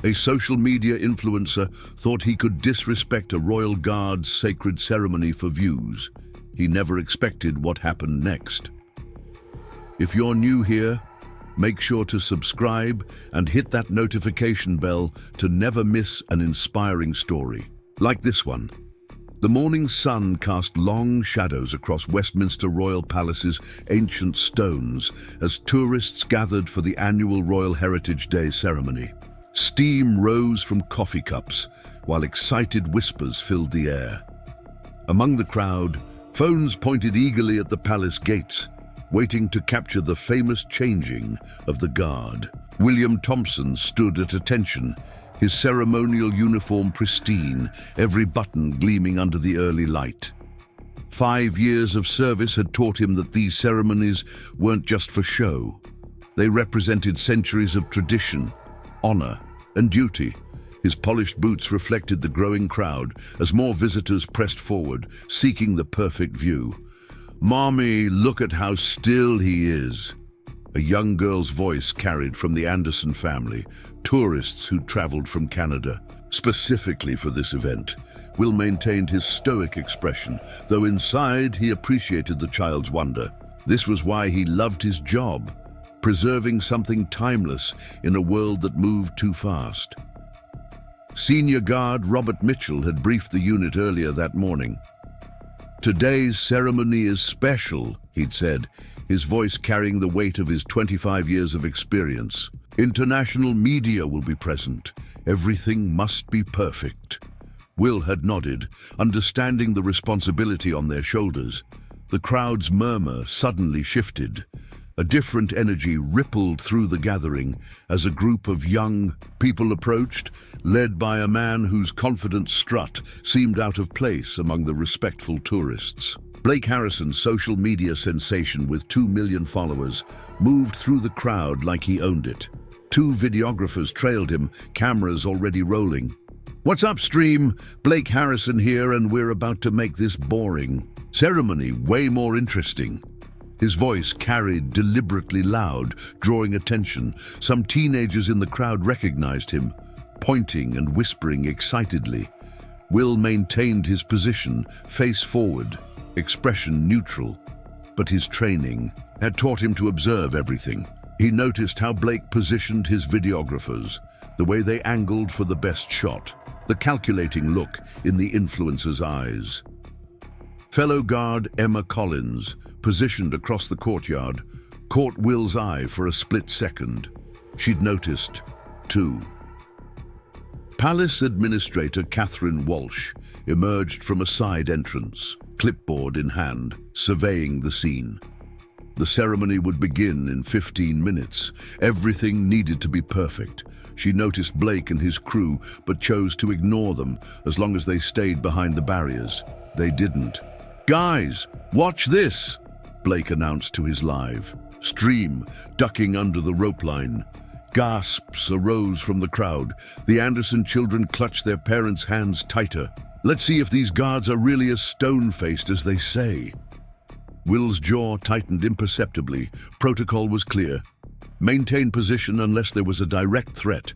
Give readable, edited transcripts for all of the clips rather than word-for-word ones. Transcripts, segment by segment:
A social media influencer thought he could disrespect a royal guard's sacred ceremony for views. He never expected what happened next. If you're new here, make sure to subscribe and hit that notification bell to never miss an inspiring story, like this one. The morning sun cast long shadows across Westminster Royal Palace's ancient stones as tourists gathered for the annual Royal Heritage Day ceremony. Steam rose from coffee cups, while excited whispers filled the air. Among the crowd, phones pointed eagerly at the palace gates, waiting to capture the famous changing of the guard. William Thompson stood at attention, his ceremonial uniform pristine, every button gleaming under the early light. 5 years of service had taught him that these ceremonies weren't just for show. They represented centuries of tradition, honor, and duty. His polished boots reflected the growing crowd as more visitors pressed forward, seeking the perfect view. "Mommy, look at how still he is." A young girl's voice carried from the Anderson family, tourists who traveled from Canada. Specifically for this event, Will maintained his stoic expression, though inside he appreciated the child's wonder. This was why he loved his job, preserving something timeless in a world that moved too fast. Senior Guard Robert Mitchell had briefed the unit earlier that morning. "Today's ceremony is special," he'd said, his voice carrying the weight of his 25 years of experience. "International media will be present. Everything must be perfect." Will had nodded, understanding the responsibility on their shoulders. The crowd's murmur suddenly shifted. A different energy rippled through the gathering as a group of young people approached, led by a man whose confident strut seemed out of place among the respectful tourists. Blake Harrison, social media sensation with 2 million followers, moved through the crowd like he owned it. 2 videographers trailed him, cameras already rolling. "What's up, stream? Blake Harrison here, and we're about to make this boring ceremony way more interesting." His voice carried deliberately loud, drawing attention. Some teenagers in the crowd recognized him, pointing and whispering excitedly. Will maintained his position, face forward, expression neutral. But his training had taught him to observe everything. He noticed how Blake positioned his videographers, the way they angled for the best shot, the calculating look in the influencer's eyes. Fellow guard Emma Collins, positioned across the courtyard, caught Will's eye for a split second. She'd noticed, too. Palace Administrator Catherine Walsh emerged from a side entrance, clipboard in hand, surveying the scene. The ceremony would begin in 15 minutes. Everything needed to be perfect. She noticed Blake and his crew, but chose to ignore them as long as they stayed behind the barriers. They didn't. "Guys, watch this!" Blake announced to his live stream, ducking under the rope line. Gasps arose from the crowd. The Anderson children clutched their parents' hands tighter. "Let's see if these guards are really as stone-faced as they say." Will's jaw tightened imperceptibly. Protocol was clear. Maintain position unless there was a direct threat.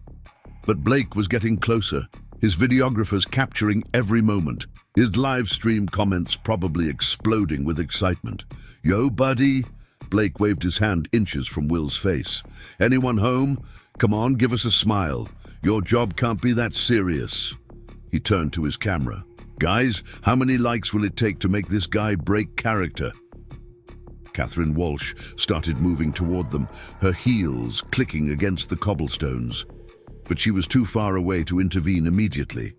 But Blake was getting closer, his videographers capturing every moment. His live stream comments probably exploding with excitement. "Yo, buddy." Blake waved his hand inches from Will's face. "Anyone home? Come on, give us a smile. Your job can't be that serious." He turned to his camera. "Guys, how many likes will it take to make this guy break character?" Catherine Walsh started moving toward them, her heels clicking against the cobblestones. But she was too far away to intervene immediately.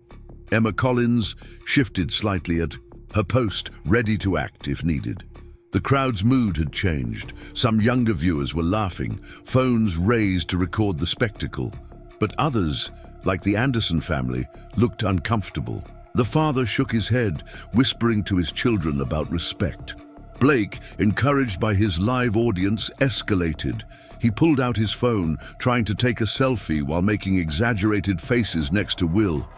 Emma Collins shifted slightly at her post, ready to act if needed. The crowd's mood had changed. Some younger viewers were laughing, phones raised to record the spectacle. But others, like the Anderson family, looked uncomfortable. The father shook his head, whispering to his children about respect. Blake, encouraged by his live audience, escalated. He pulled out his phone, trying to take a selfie while making exaggerated faces next to Will.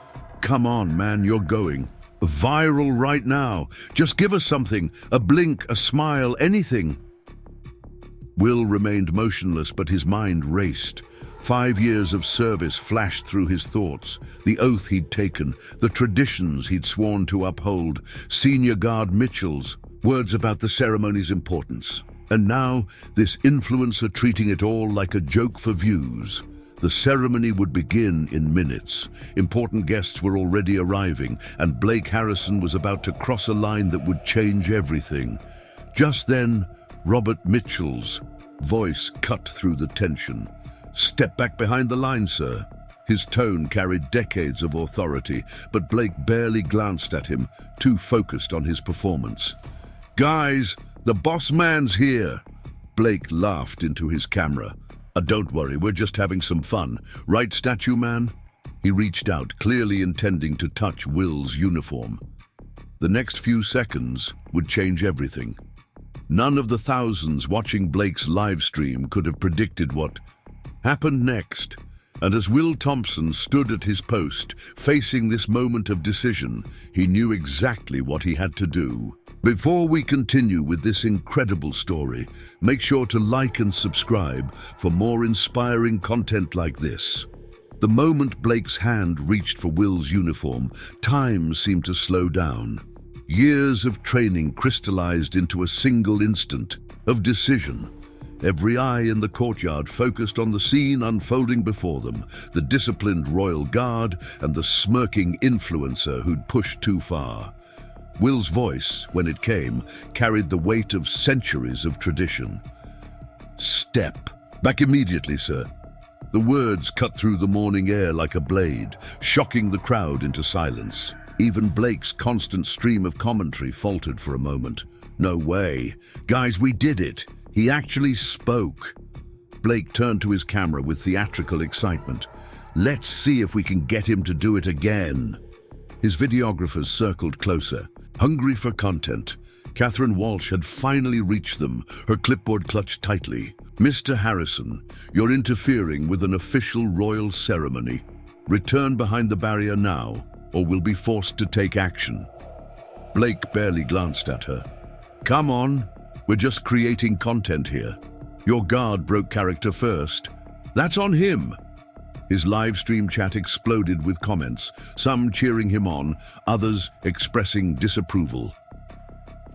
"Come on, man, you're going viral right now. Just give us something, a blink, a smile, anything." Will remained motionless, but his mind raced. 5 years of service flashed through his thoughts, the oath he'd taken, the traditions he'd sworn to uphold, Senior Guard Mitchell's words about the ceremony's importance. And now, this influencer treating it all like a joke for views. The ceremony would begin in minutes. Important guests were already arriving, and Blake Harrison was about to cross a line that would change everything. Just then, Robert Mitchell's voice cut through the tension. "Step back behind the line, sir." His tone carried decades of authority, but Blake barely glanced at him, too focused on his performance. "Guys, the boss man's here." Blake laughed into his camera. Don't worry, we're just having some fun. Right, statue man?" He reached out, clearly intending to touch Will's uniform. The next few seconds would change everything. None of the thousands watching Blake's live stream could have predicted what happened next. And as Will Thompson stood at his post, facing this moment of decision, he knew exactly what he had to do. Before we continue with this incredible story, make sure to like and subscribe for more inspiring content like this. The moment Blake's hand reached for Will's uniform, time seemed to slow down. Years of training crystallized into a single instant of decision. Every eye in the courtyard focused on the scene unfolding before them, the disciplined royal guard and the smirking influencer who'd pushed too far. Will's voice, when it came, carried the weight of centuries of tradition. "Step back immediately, sir." The words cut through the morning air like a blade, shocking the crowd into silence. Even Blake's constant stream of commentary faltered for a moment. "No way. Guys, we did it. He actually spoke." Blake turned to his camera with theatrical excitement. "Let's see if we can get him to do it again." His videographers circled closer, hungry for content. Catherine Walsh had finally reached them, her clipboard clutched tightly. "Mr. Harrison, you're interfering with an official royal ceremony. Return behind the barrier now, or we'll be forced to take action." Blake barely glanced at her. "Come on, we're just creating content here. Your guard broke character first. That's on him." His live stream chat exploded with comments, some cheering him on, others expressing disapproval.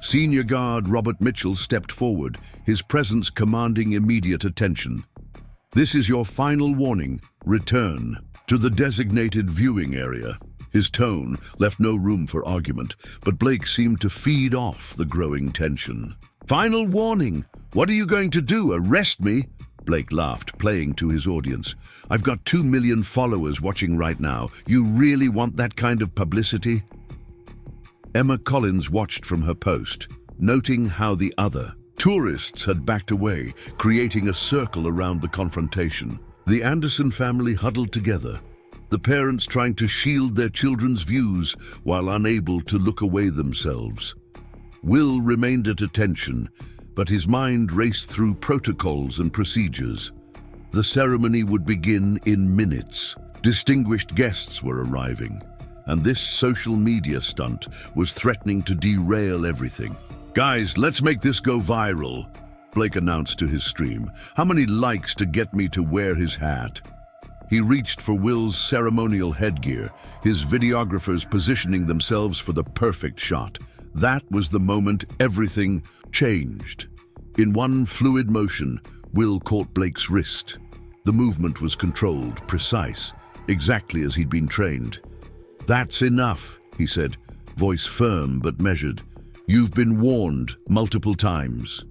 Senior Guard Robert Mitchell stepped forward, his presence commanding immediate attention. "This is your final warning. Return to the designated viewing area." His tone left no room for argument, but Blake seemed to feed off the growing tension. "Final warning? What are you going to do, arrest me?" Blake laughed, playing to his audience. "I've got 2 million followers watching right now. You really want that kind of publicity?" Emma Collins watched from her post, noting how the other tourists had backed away, creating a circle around the confrontation. The Anderson family huddled together, the parents trying to shield their children's views while unable to look away themselves. Will remained at attention, but his mind raced through protocols and procedures. The ceremony would begin in minutes. Distinguished guests were arriving, and this social media stunt was threatening to derail everything. "Guys, let's make this go viral," Blake announced to his stream. "How many likes to get me to wear his hat?" He reached for Will's ceremonial headgear, his videographers positioning themselves for the perfect shot. That was the moment everything changed. In one fluid motion, Will caught Blake's wrist. The movement was controlled, precise, exactly as he'd been trained. "That's enough," he said, voice firm but measured. "You've been warned multiple times."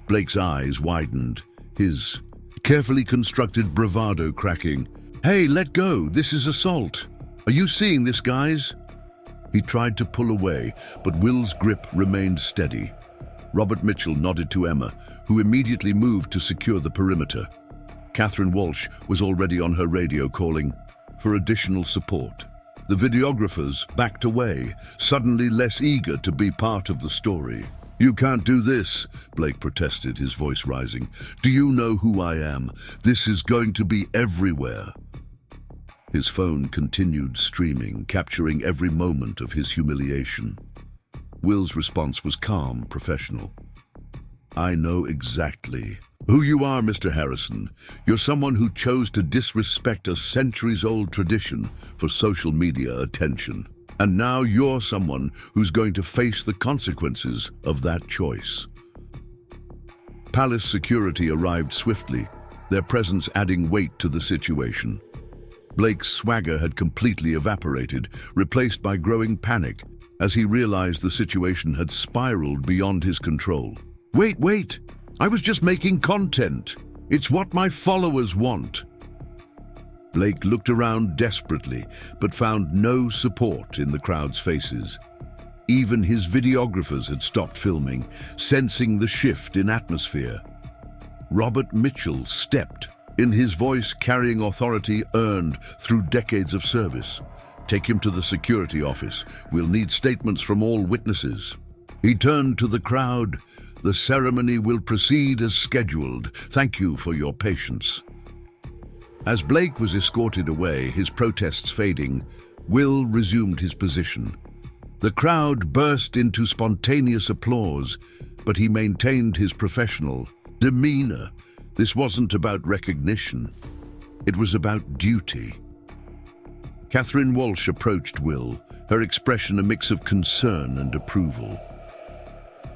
Blake's eyes widened, his carefully constructed bravado cracking. "Hey, let go, this is assault. Are you seeing this, guys?" He tried to pull away, but Will's grip remained steady. Robert Mitchell nodded to Emma, who immediately moved to secure the perimeter. Catherine Walsh was already on her radio calling for additional support. The videographers backed away, suddenly less eager to be part of the story. "You can't do this," Blake protested, his voice rising. "Do you know who I am? This is going to be everywhere." His phone continued streaming, capturing every moment of his humiliation. Will's response was calm, professional. "I know exactly Who you are, Mr. Harrison. You're someone who chose to disrespect a centuries-old tradition for social media attention. And now you're someone who's going to face the consequences of that choice. Palace security arrived swiftly, their presence adding weight to the situation. Blake's swagger had completely evaporated, replaced by growing panic, as he realized the situation had spiraled beyond his control. Wait! I was just making content. It's what my followers want. Blake looked around desperately, but found no support in the crowd's faces. Even his videographers had stopped filming, sensing the shift in atmosphere. Robert Mitchell stepped, in his voice carrying authority earned through decades of service. Take him to the security office. We'll need statements from all witnesses. He turned to the crowd. The ceremony will proceed as scheduled. Thank you for your patience. As Blake was escorted away, his protests fading, Will resumed his position. The crowd burst into spontaneous applause, but he maintained his professional demeanor. This wasn't about recognition. It was about duty. Catherine Walsh approached Will, her expression a mix of concern and approval.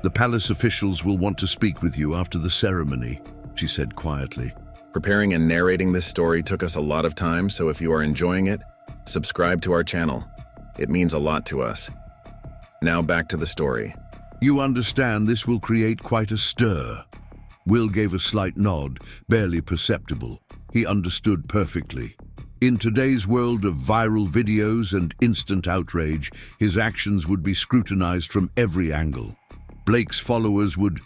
The palace officials will want to speak with you after the ceremony, she said quietly. Preparing and narrating this story took us a lot of time, so if you are enjoying it, subscribe to our channel. It means a lot to us. Now back to the story. You understand this will create quite a stir. Will gave a slight nod, barely perceptible. He understood perfectly. In today's world of viral videos and instant outrage, his actions would be scrutinized from every angle. Blake's followers would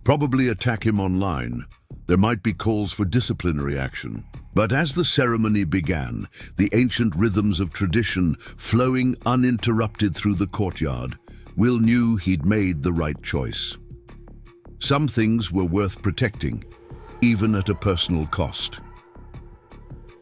probably attack him online. There might be calls for disciplinary action. But as the ceremony began, the ancient rhythms of tradition flowing uninterrupted through the courtyard, Will knew he'd made the right choice. Some things were worth protecting, even at a personal cost.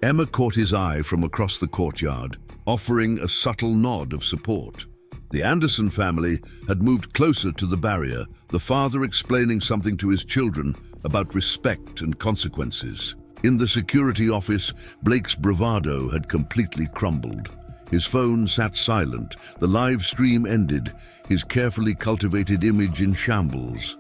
Emma caught his eye from across the courtyard, offering a subtle nod of support. The Anderson family had moved closer to the barrier, the father explaining something to his children about respect and consequences. In the security office, Blake's bravado had completely crumbled. His phone sat silent, the live stream ended, his carefully cultivated image in shambles.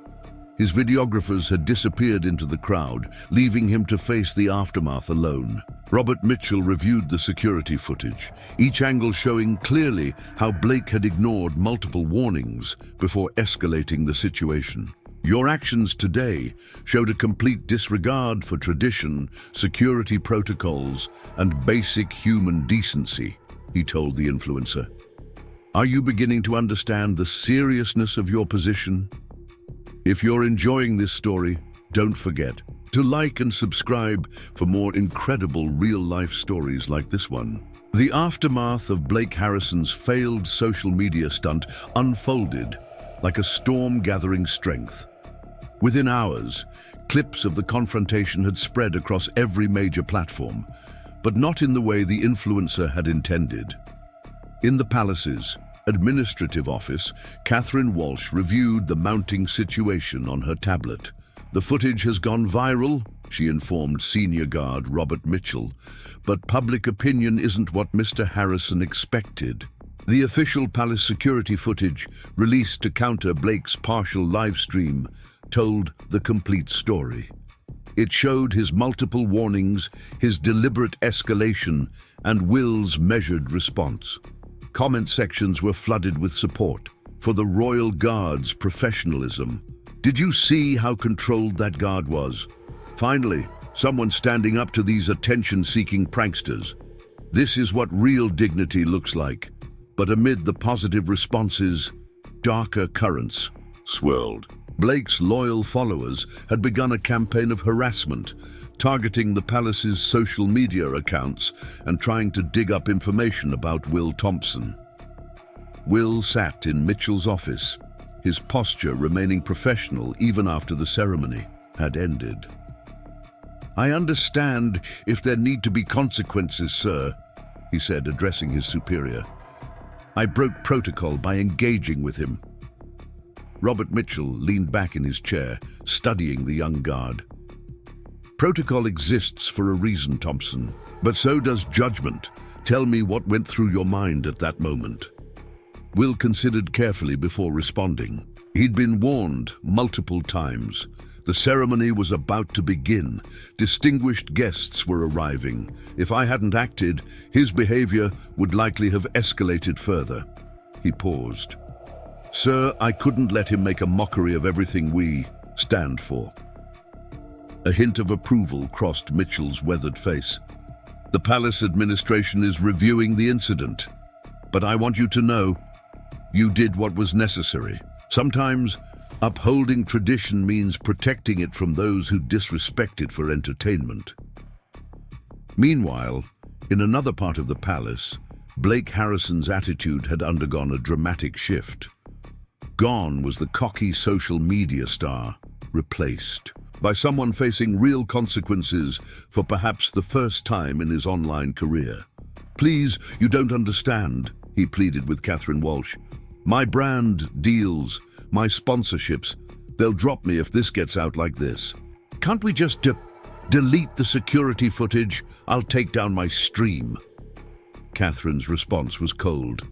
His videographers had disappeared into the crowd, leaving him to face the aftermath alone. Robert Mitchell reviewed the security footage, each angle showing clearly how Blake had ignored multiple warnings before escalating the situation. Your actions today showed a complete disregard for tradition, security protocols, and basic human decency, he told the influencer. Are you beginning to understand the seriousness of your position? If you're enjoying this story, don't forget to like and subscribe for more incredible real-life stories like this one. The aftermath of Blake Harrison's failed social media stunt unfolded like a storm gathering strength. Within hours, clips of the confrontation had spread across every major platform, but not in the way the influencer had intended. In the palace's administrative office, Catherine Walsh reviewed the mounting situation on her tablet. The footage has gone viral, she informed senior guard Robert Mitchell, but public opinion isn't what Mr. Harrison expected. The official palace security footage, released to counter Blake's partial live stream, told the complete story. It showed his multiple warnings, his deliberate escalation, and Will's measured response. Comment sections were flooded with support for the Royal Guard's professionalism. Did you see how controlled that guard was? Finally, someone standing up to these attention-seeking pranksters. This is what real dignity looks like. But amid the positive responses, darker currents swirled. Blake's loyal followers had begun a campaign of harassment, targeting the palace's social media accounts and trying to dig up information about Will Thompson. Will sat in Mitchell's office, his posture remaining professional even after the ceremony had ended. I understand if there need to be consequences, sir, he said, addressing his superior. I broke protocol by engaging with him. Robert Mitchell leaned back in his chair, studying the young guard. Protocol exists for a reason, Thompson, but so does judgment. Tell me what went through your mind at that moment. Will considered carefully before responding. He'd been warned multiple times. The ceremony was about to begin. Distinguished guests were arriving. If I hadn't acted, his behavior would likely have escalated further. He paused. Sir, I couldn't let him make a mockery of everything we stand for. A hint of approval crossed Mitchell's weathered face. The palace administration is reviewing the incident. But I want you to know, you did what was necessary. Sometimes, upholding tradition means protecting it from those who disrespect it for entertainment. Meanwhile, in another part of the palace, Blake Harrison's attitude had undergone a dramatic shift. Gone was the cocky social media star, replaced by someone facing real consequences for perhaps the first time in his online career. Please, you don't understand, he pleaded with Catherine Walsh. My brand deals, my sponsorships, they'll drop me if this gets out like this. Can't we just delete the security footage? I'll take down my stream. Catherine's response was cold.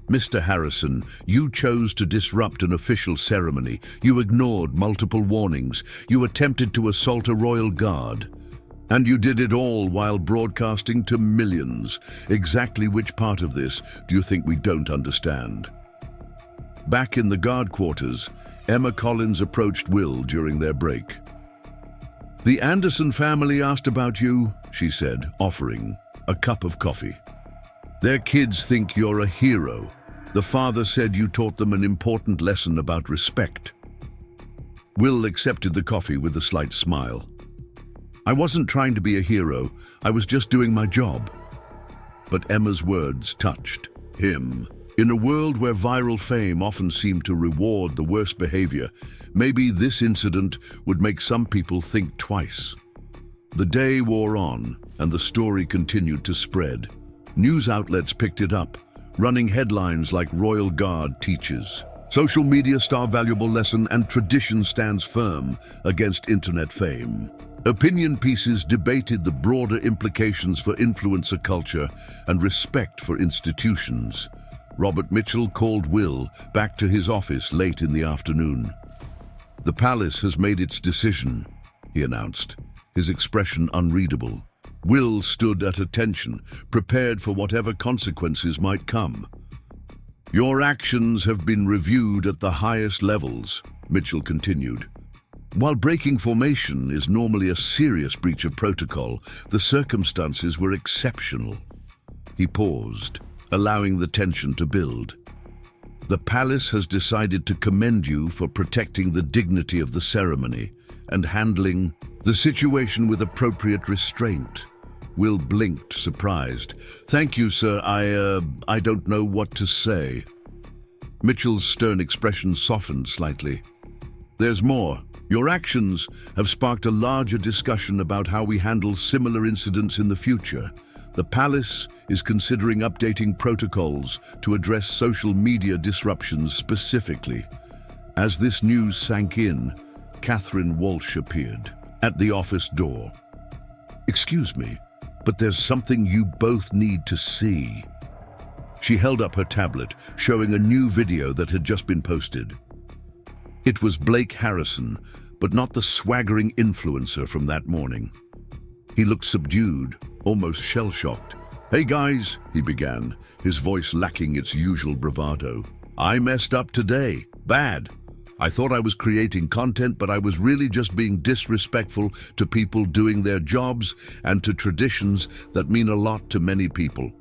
Mr. Harrison, you chose to disrupt an official ceremony. You ignored multiple warnings. You attempted to assault a royal guard. And you did it all while broadcasting to millions. Exactly which part of this do you think we don't understand? Back in the guard quarters, Emma Collins approached Will during their break. The Anderson family asked about you, she said, offering a cup of coffee. Their kids think you're a hero. The father said you taught them an important lesson about respect. Will accepted the coffee with a slight smile. I wasn't trying to be a hero, I was just doing my job. But Emma's words touched him. In a world where viral fame often seemed to reward the worst behavior, maybe this incident would make some people think twice. The day wore on, and the story continued to spread. News outlets picked it up, running headlines like Royal Guard teaches. Social media star valuable lesson and tradition stands firm against internet fame. Opinion pieces debated the broader implications for influencer culture and respect for institutions. Robert Mitchell called Will back to his office late in the afternoon. The palace has made its decision, he announced, his expression unreadable. Will stood at attention, prepared for whatever consequences might come. Your actions have been reviewed at the highest levels, Mitchell continued. While breaking formation is normally a serious breach of protocol, the circumstances were exceptional. He paused, allowing the tension to build. The palace has decided to commend you for protecting the dignity of the ceremony and handling the situation with appropriate restraint. Will blinked, surprised. Thank you, sir. I don't know what to say. Mitchell's stern expression softened slightly. There's more. Your actions have sparked a larger discussion about how we handle similar incidents in the future. The palace is considering updating protocols to address social media disruptions specifically. As this news sank in, Catherine Walsh appeared at the office door. Excuse me, but there's something you both need to see. She held up her tablet, showing a new video that had just been posted. It was Blake Harrison, but not the swaggering influencer from that morning. He looked subdued, almost shell-shocked. Hey guys, he began, his voice lacking its usual bravado. I messed up today. Bad. I thought I was creating content, but I was really just being disrespectful to people doing their jobs and to traditions that mean a lot to many people.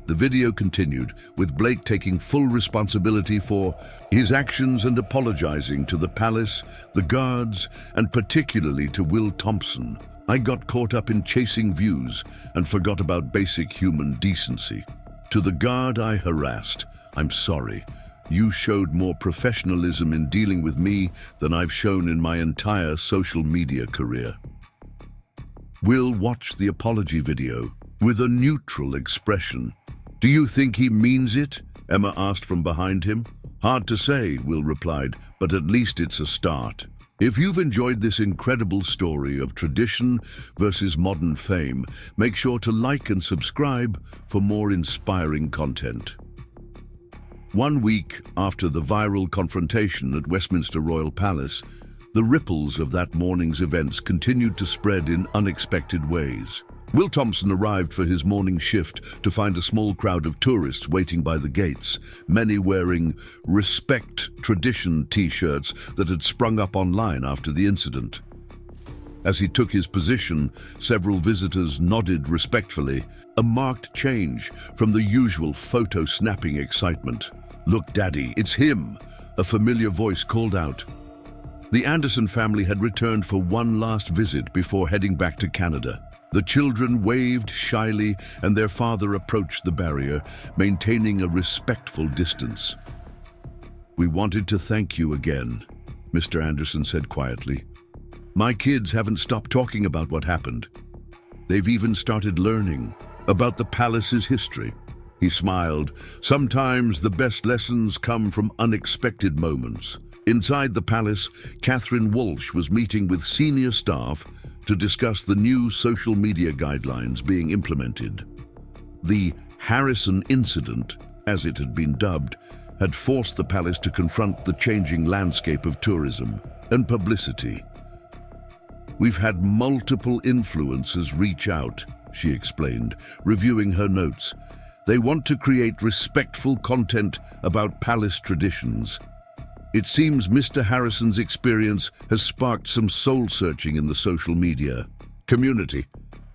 The video continued, with Blake taking full responsibility for his actions and apologizing to the palace, the guards, and particularly to Will Thompson. I got caught up in chasing views and forgot about basic human decency. To the guard I harassed, I'm sorry. You showed more professionalism in dealing with me than I've shown in my entire social media career. Will watched the apology video with a neutral expression. Do you think he means it? Emma asked from behind him. Hard to say, Will replied, but at least it's a start. If you've enjoyed this incredible story of tradition versus modern fame, make sure to like and subscribe for more inspiring content. 1 week after the viral confrontation at Westminster Royal Palace, the ripples of that morning's events continued to spread in unexpected ways. Will Thompson arrived for his morning shift to find a small crowd of tourists waiting by the gates, many wearing "Respect Tradition" t-shirts that had sprung up online after the incident. As he took his position, several visitors nodded respectfully, a marked change from the usual photo-snapping excitement. "Look, Daddy, it's him!" a familiar voice called out. The Anderson family had returned for one last visit before heading back to Canada. The children waved shyly, and their father approached the barrier, maintaining a respectful distance. "We wanted to thank you again," Mr. Anderson said quietly. "My kids haven't stopped talking about what happened. They've even started learning about the palace's history." He smiled. "Sometimes the best lessons come from unexpected moments." Inside the palace, Catherine Walsh was meeting with senior staff to discuss the new social media guidelines being implemented. The Harrison incident, as it had been dubbed, had forced the palace to confront the changing landscape of tourism and publicity. "We've had multiple influencers reach out," she explained, reviewing her notes. "They want to create respectful content about palace traditions. It seems Mr. Harrison's experience has sparked some soul-searching in the social media community."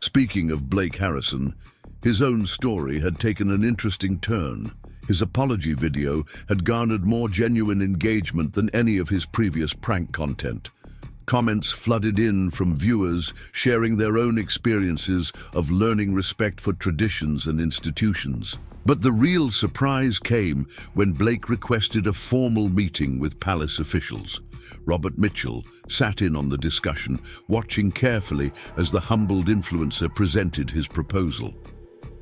Speaking of Blake Harrison, his own story had taken an interesting turn. His apology video had garnered more genuine engagement than any of his previous prank content. Comments flooded in from viewers sharing their own experiences of learning respect for traditions and institutions. But the real surprise came when Blake requested a formal meeting with palace officials. Robert Mitchell sat in on the discussion, watching carefully as the humbled influencer presented his proposal.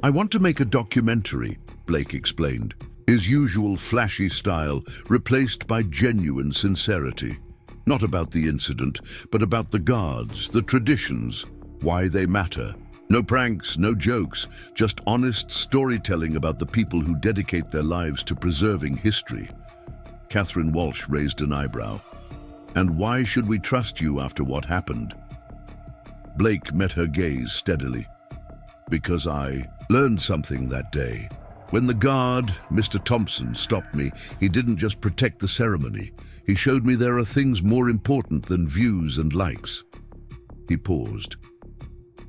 "I want to make a documentary," Blake explained, his usual flashy style replaced by genuine sincerity. "Not about the incident, but about the guards, the traditions, why they matter. No pranks, no jokes, just honest storytelling about the people who dedicate their lives to preserving history." Catherine Walsh raised an eyebrow. "And why should we trust you after what happened?" Blake met her gaze steadily. "Because I learned something that day. When the guard, Mr. Thompson, stopped me, he didn't just protect the ceremony. He showed me there are things more important than views and likes." He paused.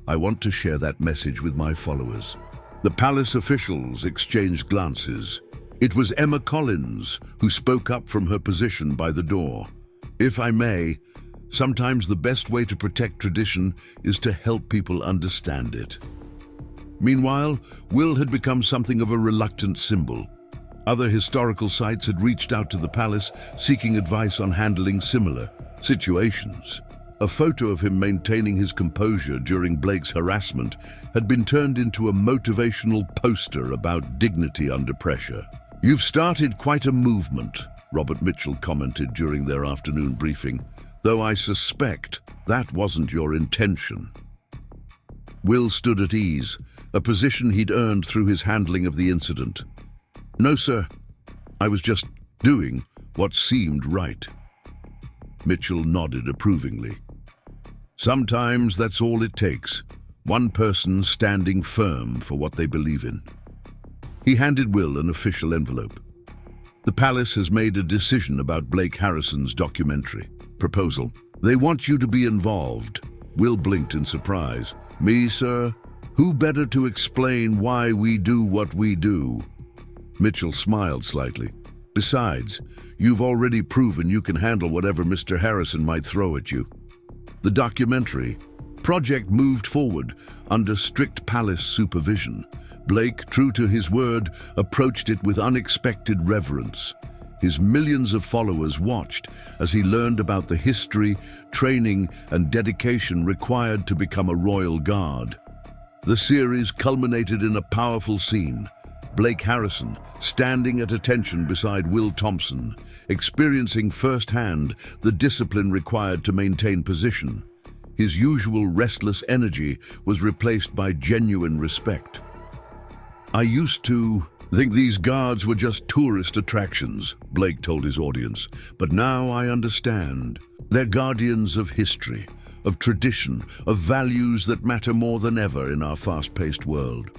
"I want to share that message with my followers." The palace officials exchanged glances. It was Emma Collins who spoke up from her position by the door. "If I may, sometimes the best way to protect tradition is to help people understand it." Meanwhile, Will had become something of a reluctant symbol. Other historical sites had reached out to the palace, seeking advice on handling similar situations. A photo of him maintaining his composure during Blake's harassment had been turned into a motivational poster about dignity under pressure. "You've started quite a movement," Robert Mitchell commented during their afternoon briefing, "though I suspect that wasn't your intention." Will stood at ease, a position he'd earned through his handling of the incident. "No, sir. I was just doing what seemed right." Mitchell nodded approvingly. "Sometimes that's all it takes. One person standing firm for what they believe in." He handed Will an official envelope. "The palace has made a decision about Blake Harrison's documentary proposal. They want you to be involved." Will blinked in surprise. "Me, sir? Who better to explain why we do what we do?" Mitchell smiled slightly. "Besides, you've already proven you can handle whatever Mr. Harrison might throw at you." The documentary project moved forward under strict palace supervision. Blake, true to his word, approached it with unexpected reverence. His millions of followers watched as he learned about the history, training, and dedication required to become a royal guard. The series culminated in a powerful scene. Blake Harrison, standing at attention beside Will Thompson, experiencing firsthand the discipline required to maintain position. His usual restless energy was replaced by genuine respect. "I used to think these guards were just tourist attractions," Blake told his audience, "but now I understand. They're guardians of history, of tradition, of values that matter more than ever in our fast-paced world."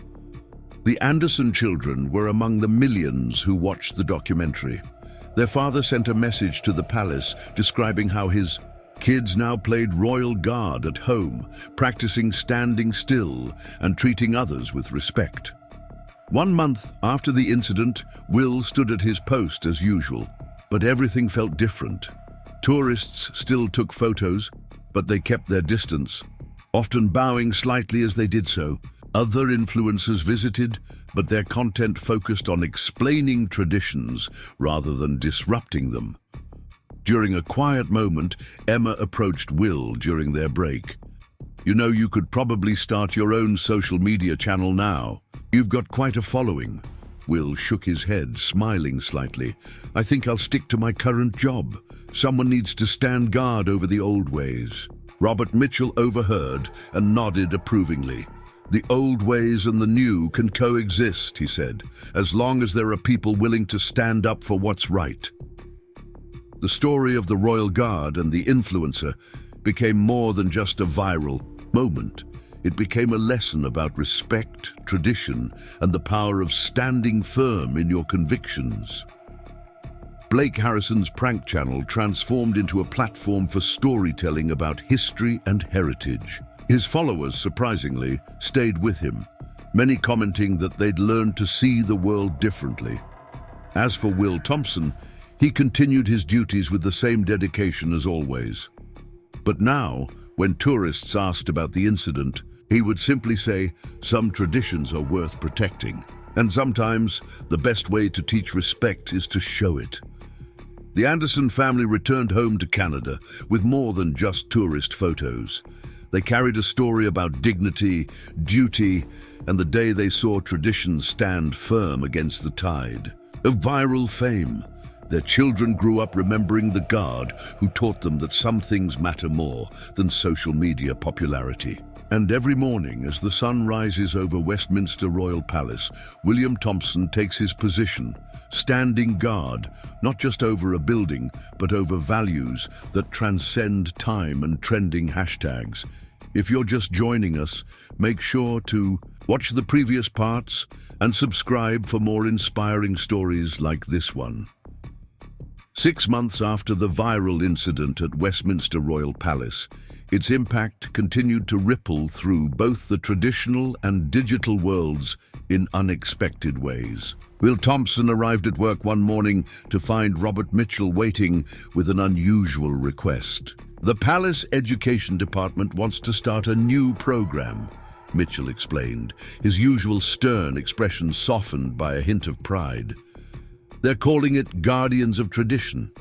The Anderson children were among the millions who watched the documentary. Their father sent a message to the palace describing how his kids now played royal guard at home, practicing standing still and treating others with respect. 1 month after the incident, Will stood at his post as usual, but everything felt different. Tourists still took photos, but they kept their distance, often bowing slightly as they did so. Other influencers visited, but their content focused on explaining traditions rather than disrupting them. During a quiet moment, Emma approached Will during their break. "You know, you could probably start your own social media channel now. You've got quite a following." Will shook his head, smiling slightly. "I think I'll stick to my current job. Someone needs to stand guard over the old ways." Robert Mitchell overheard and nodded approvingly. "The old ways and the new can coexist," he said, "as long as there are people willing to stand up for what's right." The story of the Royal Guard and the influencer became more than just a viral moment. It became a lesson about respect, tradition, and the power of standing firm in your convictions. Blake Harrison's prank channel transformed into a platform for storytelling about history and heritage. His followers, surprisingly, stayed with him, many commenting that they'd learned to see the world differently. As for Will Thompson, he continued his duties with the same dedication as always. But now, when tourists asked about the incident, he would simply say, "Some traditions are worth protecting, and sometimes the best way to teach respect is to show it." The Anderson family returned home to Canada with more than just tourist photos. They carried a story about dignity, duty, and the day they saw traditions stand firm against the tide of viral fame. Their children grew up remembering the guard who taught them that some things matter more than social media popularity. And every morning, as the sun rises over Westminster Royal Palace, William Thompson takes his position, standing guard, not just over a building, but over values that transcend time and trending hashtags. If you're just joining us, make sure to watch the previous parts and subscribe for more inspiring stories like this one. 6 months after the viral incident at Westminster Royal Palace, its impact continued to ripple through both the traditional and digital worlds in unexpected ways. Will Thompson arrived at work one morning to find Robert Mitchell waiting with an unusual request. "The Palace Education Department wants to start a new program," Mitchell explained, his usual stern expression softened by a hint of pride. "They're calling it Guardians of Tradition."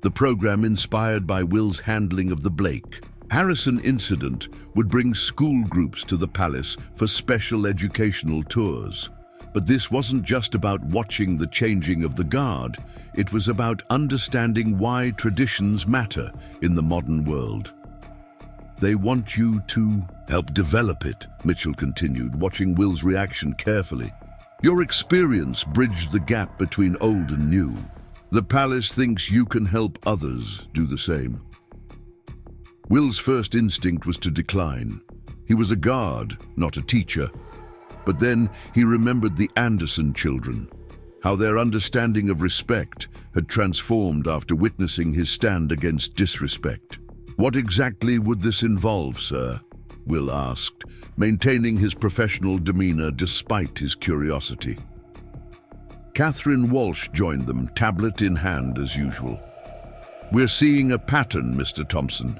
The program, inspired by Will's handling of the Blake Harrison incident, would bring school groups to the palace for special educational tours. But this wasn't just about watching the changing of the guard. It was about understanding why traditions matter in the modern world. "They want you to help develop it," Mitchell continued, watching Will's reaction carefully. "Your experience bridged the gap between old and new. The palace thinks you can help others do the same." Will's first instinct was to decline. He was a guard, not a teacher. But then he remembered the Anderson children, how their understanding of respect had transformed after witnessing his stand against disrespect. "What exactly would this involve, sir?" Will asked, maintaining his professional demeanor despite his curiosity. Catherine Walsh joined them, tablet in hand as usual. "We're seeing a pattern, Mr. Thompson.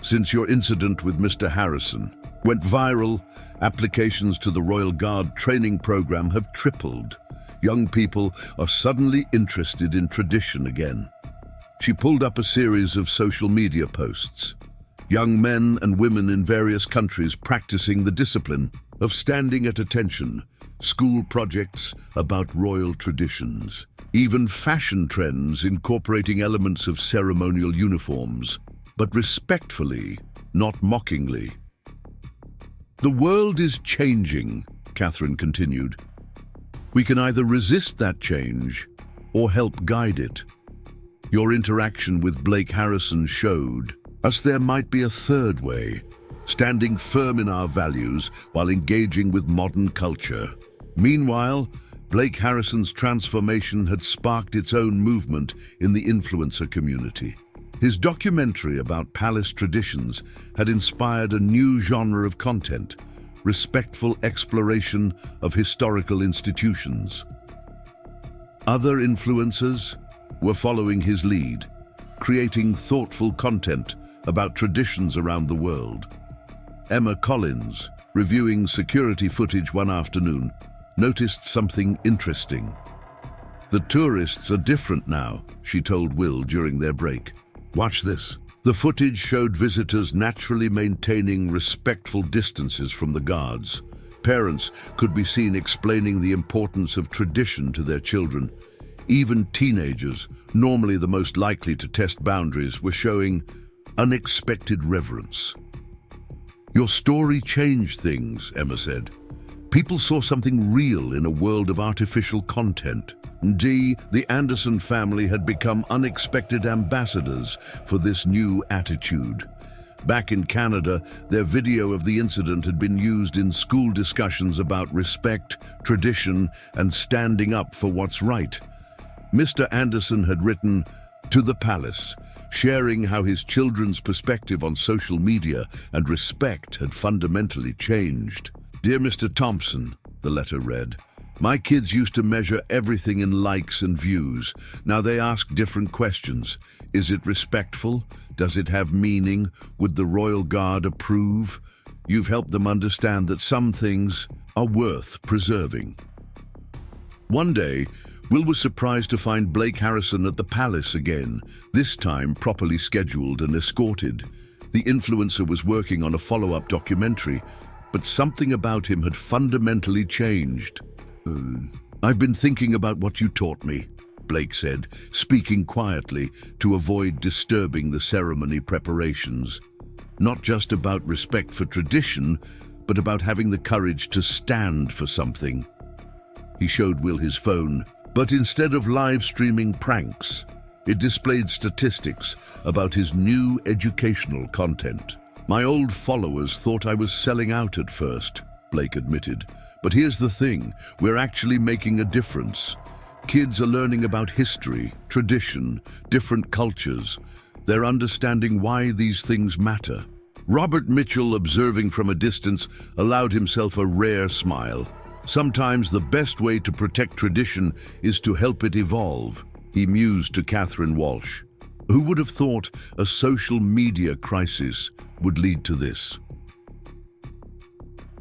Since your incident with Mr. Harrison went viral, applications to the Royal Guard training program have tripled. Young people are suddenly interested in tradition again." She pulled up a series of social media posts. Young men and women in various countries practicing the discipline of standing at attention, school projects about royal traditions, even fashion trends incorporating elements of ceremonial uniforms, but respectfully, not mockingly. "The world is changing," Catherine continued. "We can either resist that change or help guide it. Your interaction with Blake Harrison showed us there might be a third way, standing firm in our values while engaging with modern culture." Meanwhile, Blake Harrison's transformation had sparked its own movement in the influencer community. His documentary about palace traditions had inspired a new genre of content, respectful exploration of historical institutions. Other influencers were following his lead, creating thoughtful content about traditions around the world. Emma Collins, reviewing security footage one afternoon, noticed something interesting. "The tourists are different now," she told Will during their break. "Watch this." The footage showed visitors naturally maintaining respectful distances from the guards. Parents could be seen explaining the importance of tradition to their children. Even teenagers, normally the most likely to test boundaries, were showing unexpected reverence. "Your story changed things," Emma said. "People saw something real in a world of artificial content." The Anderson family had become unexpected ambassadors for this new attitude. Back in Canada, their video of the incident had been used in school discussions about respect, tradition, and standing up for what's right. Mr. Anderson had written to the palace, sharing how his children's perspective on social media and respect had fundamentally changed. "Dear Mr. Thompson," the letter read, "my kids used to measure everything in likes and views. Now they ask different questions. Is it respectful? Does it have meaning? Would the Royal Guard approve? You've helped them understand that some things are worth preserving." One day, Will was surprised to find Blake Harrison at the palace again, this time properly scheduled and escorted. The influencer was working on a follow-up documentary, but something about him had fundamentally changed. "I've been thinking about what you taught me," Blake said, speaking quietly to avoid disturbing the ceremony preparations. "Not just about respect for tradition, but about having the courage to stand for something." He showed Will his phone, but instead of live streaming pranks, it displayed statistics about his new educational content. "My old followers thought I was selling out at first," Blake admitted. "But here's the thing, we're actually making a difference. Kids are learning about history, tradition, different cultures. They're understanding why these things matter." Robert Mitchell, observing from a distance, allowed himself a rare smile. "Sometimes the best way to protect tradition is to help it evolve," he mused to Catherine Walsh. Who would have thought a social media crisis would lead to this?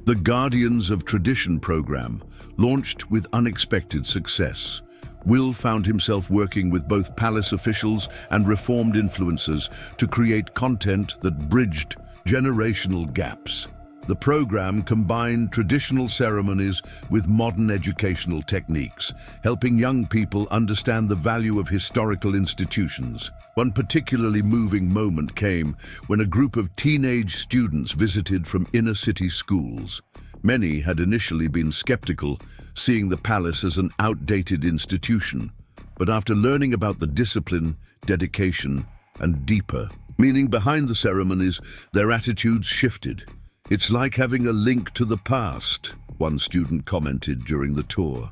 The Guardians of Tradition program launched with unexpected success. Will found himself working with both palace officials and reformed influencers to create content that bridged generational gaps. The program combined traditional ceremonies with modern educational techniques, helping young people understand the value of historical institutions. One particularly moving moment came when a group of teenage students visited from inner-city schools. Many had initially been skeptical, seeing the palace as an outdated institution. But after learning about the discipline, dedication, and deeper meaning behind the ceremonies, their attitudes shifted. "It's like having a link to the past," one student commented during the tour.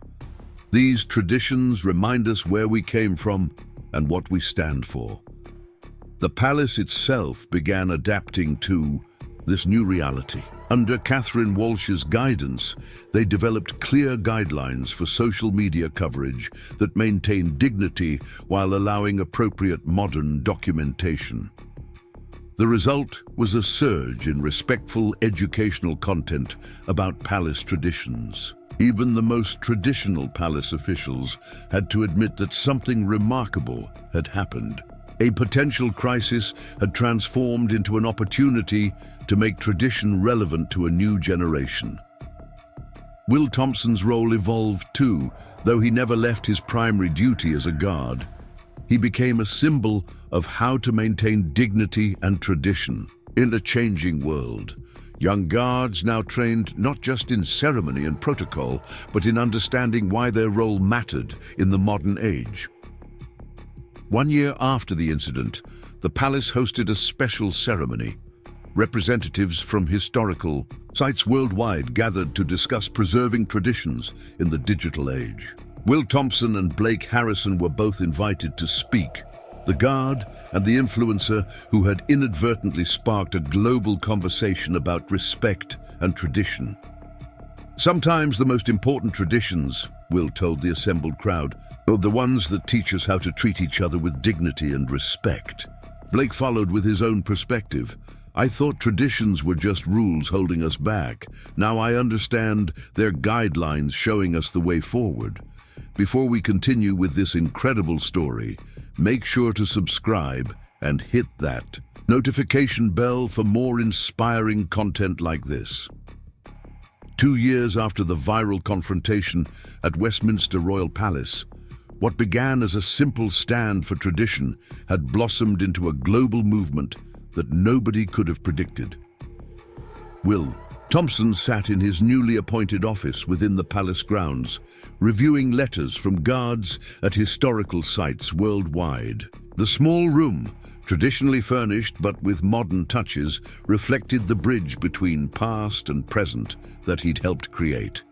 "These traditions remind us where we came from and what we stand for." The palace itself began adapting to this new reality. Under Catherine Walsh's guidance, they developed clear guidelines for social media coverage that maintained dignity while allowing appropriate modern documentation. The result was a surge in respectful educational content about palace traditions. Even the most traditional palace officials had to admit that something remarkable had happened. A potential crisis had transformed into an opportunity to make tradition relevant to a new generation. Will Thompson's role evolved too, though he never left his primary duty as a guard. He became a symbol of how to maintain dignity and tradition in a changing world. Young guards now trained not just in ceremony and protocol, but in understanding why their role mattered in the modern age. 1 year after the incident, the palace hosted a special ceremony. Representatives from historical sites worldwide gathered to discuss preserving traditions in the digital age. Will Thompson and Blake Harrison were both invited to speak, the guard and the influencer who had inadvertently sparked a global conversation about respect and tradition. Sometimes the most important traditions, Will told the assembled crowd, are the ones that teach us how to treat each other with dignity and respect. Blake followed with his own perspective. I thought traditions were just rules holding us back. Now I understand they're guidelines showing us the way forward. Before we continue with this incredible story, make sure to subscribe and hit that notification bell for more inspiring content like this. 2 years after the viral confrontation at Westminster Royal Palace, what began as a simple stand for tradition had blossomed into a global movement that nobody could have predicted. Will Thompson sat in his newly appointed office within the palace grounds, reviewing letters from guards at historical sites worldwide. The small room, traditionally furnished but with modern touches, reflected the bridge between past and present that he'd helped create.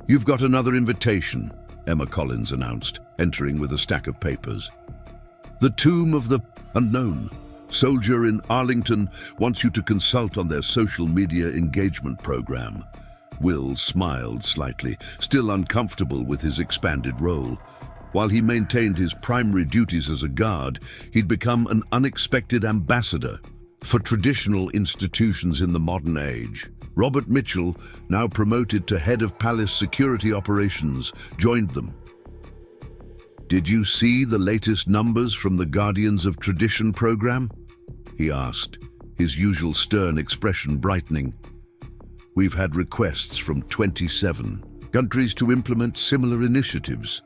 "You've got another invitation," Emma Collins announced, entering with a stack of papers. "The Tomb of the Unknown Soldier in Arlington wants you to consult on their social media engagement program." Will smiled slightly, still uncomfortable with his expanded role. While he maintained his primary duties as a guard, he'd become an unexpected ambassador for traditional institutions in the modern age. Robert Mitchell, now promoted to head of palace security operations, joined them. "Did you see the latest numbers from the Guardians of Tradition program?" he asked, his usual stern expression brightening. "We've had requests from 27 countries to implement similar initiatives."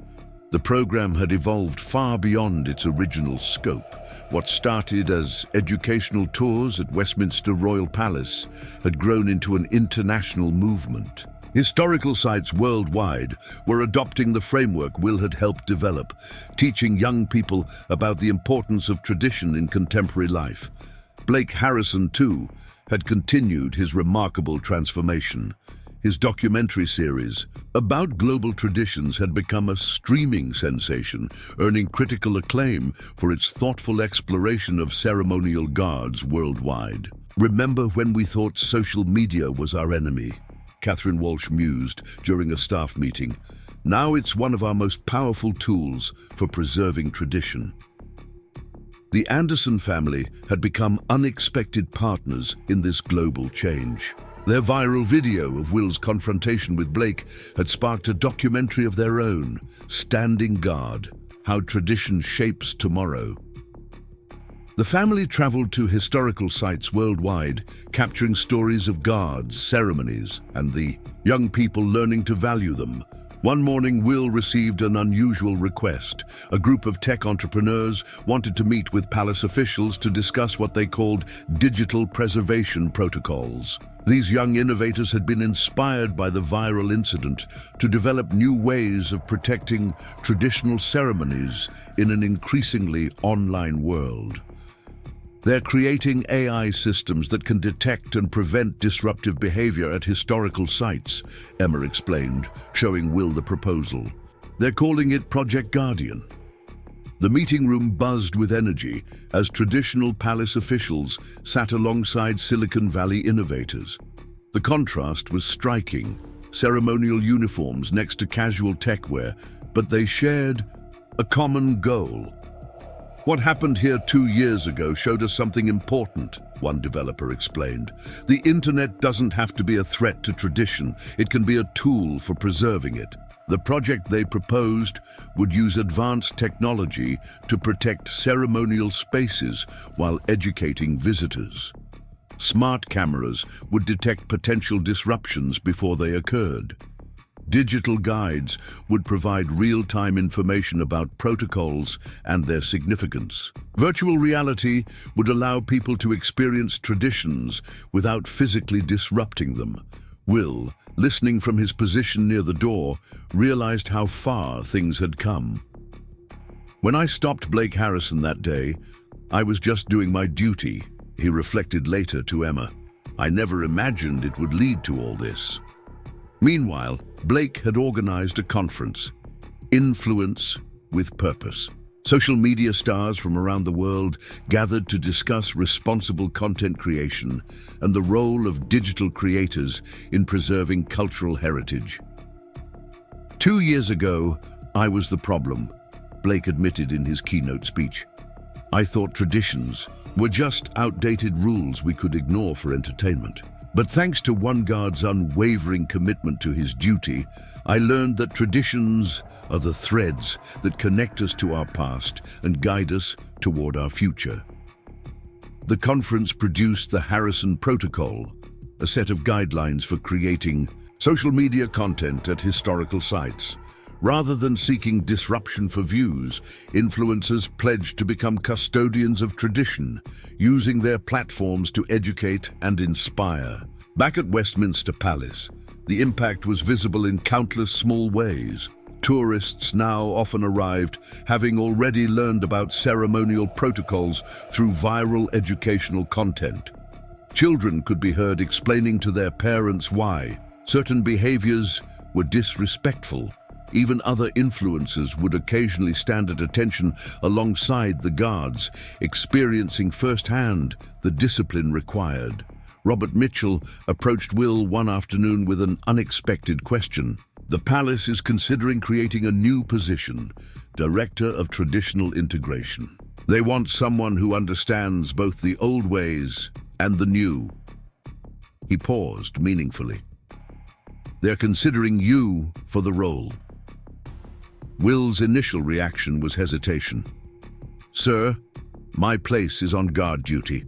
The program had evolved far beyond its original scope. What started as educational tours at Westminster Royal Palace had grown into an international movement. Historical sites worldwide were adopting the framework Will had helped develop, teaching young people about the importance of tradition in contemporary life. Blake Harrison, too, had continued his remarkable transformation. His documentary series about global traditions had become a streaming sensation, earning critical acclaim for its thoughtful exploration of ceremonial guards worldwide. "Remember when we thought social media was our enemy?" Catherine Walsh mused during a staff meeting. "Now it's one of our most powerful tools for preserving tradition." The Anderson family had become unexpected partners in this global change. Their viral video of Will's confrontation with Blake had sparked a documentary of their own, Standing Guard: How Tradition Shapes Tomorrow. The family traveled to historical sites worldwide, capturing stories of guards, ceremonies, and the young people learning to value them. One morning, Will received an unusual request. A group of tech entrepreneurs wanted to meet with palace officials to discuss what they called digital preservation protocols. These young innovators had been inspired by the viral incident to develop new ways of protecting traditional ceremonies in an increasingly online world. They're creating AI systems that can detect and prevent disruptive behavior at historical sites, Emma explained, showing Will the proposal. They're calling it Project Guardian. The meeting room buzzed with energy as traditional palace officials sat alongside Silicon Valley innovators. The contrast was striking: ceremonial uniforms next to casual techwear, but they shared a common goal. "What happened here 2 years ago showed us something important," one developer explained. "The internet doesn't have to be a threat to tradition. It can be a tool for preserving it." The project they proposed would use advanced technology to protect ceremonial spaces while educating visitors. Smart cameras would detect potential disruptions before they occurred. Digital guides would provide real-time information about protocols and their significance. Virtual reality would allow people to experience traditions without physically disrupting them. Will, listening from his position near the door, realized how far things had come. "When I stopped Blake Harrison that day, I was just doing my duty," he reflected later to Emma. "I never imagined it would lead to all this." Meanwhile, Blake had organized a conference, Influence with Purpose. Social media stars from around the world gathered to discuss responsible content creation and the role of digital creators in preserving cultural heritage. "2 years ago, I was the problem," Blake admitted in his keynote speech. "I thought traditions were just outdated rules we could ignore for entertainment. But thanks to One Guard's unwavering commitment to his duty, I learned that traditions are the threads that connect us to our past and guide us toward our future." The conference produced the Harrison Protocol, a set of guidelines for creating social media content at historical sites. Rather than seeking disruption for views, influencers pledged to become custodians of tradition, using their platforms to educate and inspire. Back at Westminster Palace, the impact was visible in countless small ways. Tourists now often arrived having already learned about ceremonial protocols through viral educational content. Children could be heard explaining to their parents why certain behaviors were disrespectful. Even other influencers would occasionally stand at attention alongside the guards, experiencing firsthand the discipline required. Robert Mitchell approached Will one afternoon with an unexpected question. "The palace is considering creating a new position, Director of Traditional Integration. They want someone who understands both the old ways and the new." He paused meaningfully. "They're considering you for the role." Will's initial reaction was hesitation. "Sir, my place is on guard duty.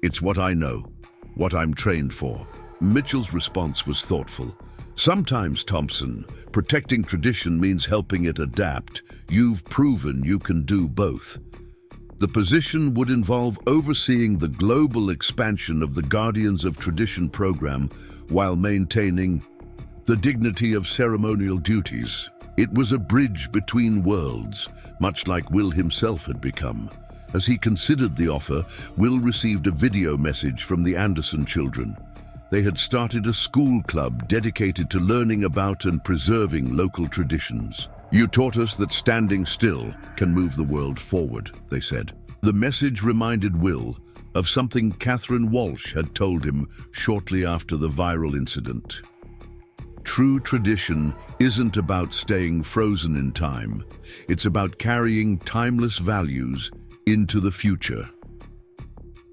It's what I know, what I'm trained for." Mitchell's response was thoughtful. "Sometimes, Thompson, protecting tradition means helping it adapt. You've proven you can do both." The position would involve overseeing the global expansion of the Guardians of Tradition program while maintaining the dignity of ceremonial duties. It was a bridge between worlds, much like Will himself had become. As he considered the offer, Will received a video message from the Anderson children. They had started a school club dedicated to learning about and preserving local traditions. "You taught us that standing still can move the world forward," they said. The message reminded Will of something Catherine Walsh had told him shortly after the viral incident. True tradition isn't about staying frozen in time. It's about carrying timeless values into the future.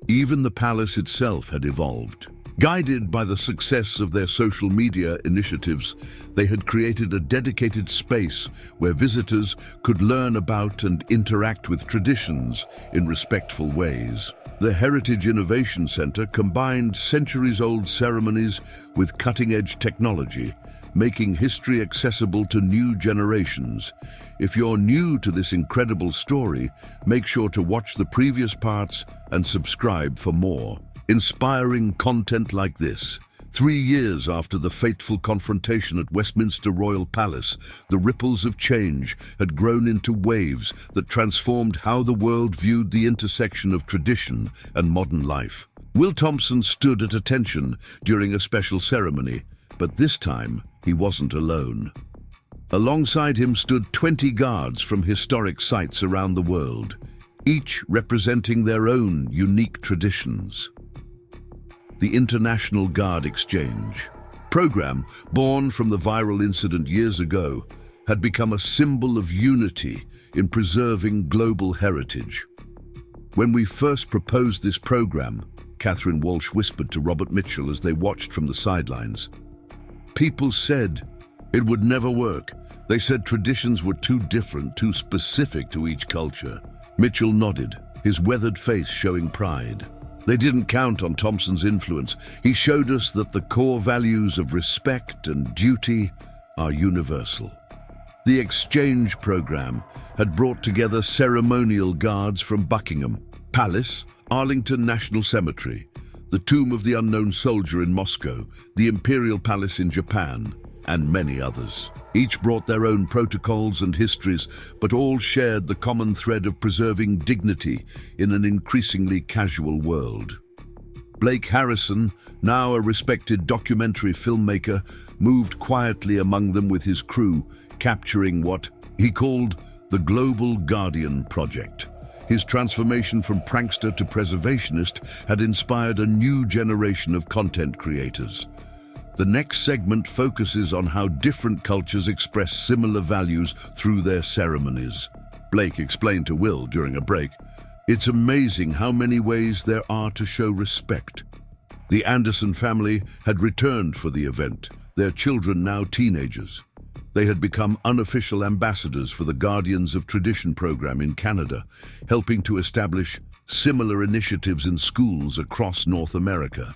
Even the palace itself had evolved. Guided by the success of their social media initiatives, they had created a dedicated space where visitors could learn about and interact with traditions in respectful ways. The Heritage Innovation Center combined centuries-old ceremonies with cutting-edge technology, making history accessible to new generations. If you're new to this incredible story, make sure to watch the previous parts and subscribe for more. Inspiring content like this. 3 years after the fateful confrontation at Westminster Royal Palace, the ripples of change had grown into waves that transformed how the world viewed the intersection of tradition and modern life. Will Thompson stood at attention during a special ceremony, but this time he wasn't alone. Alongside him stood 20 guards from historic sites around the world, each representing their own unique traditions. The International Guard Exchange program, born from the viral incident years ago, had become a symbol of unity in preserving global heritage. "When we first proposed this program," Catherine Walsh whispered to Robert Mitchell as they watched from the sidelines, "people said it would never work. They said traditions were too different, too specific to each culture." Mitchell nodded, his weathered face showing pride. "They didn't count on Thompson's influence. He showed us that the core values of respect and duty are universal. The exchange program had brought together ceremonial guards from Buckingham Palace, Arlington National Cemetery, the Tomb of the Unknown Soldier in Moscow, the Imperial Palace in Japan, and many others. Each brought their own protocols and histories, but all shared the common thread of preserving dignity in an increasingly casual world. Blake Harrison, now a respected documentary filmmaker, moved quietly among them with his crew, capturing what he called the Global Guardian Project. His transformation from prankster to preservationist had inspired a new generation of content creators. The next segment focuses on how different cultures express similar values through their ceremonies. Blake explained to Will during a break, "It's amazing how many ways there are to show respect." The Anderson family had returned for the event, their children now teenagers. They had become unofficial ambassadors for the Guardians of Tradition program in Canada, helping to establish similar initiatives in schools across North America.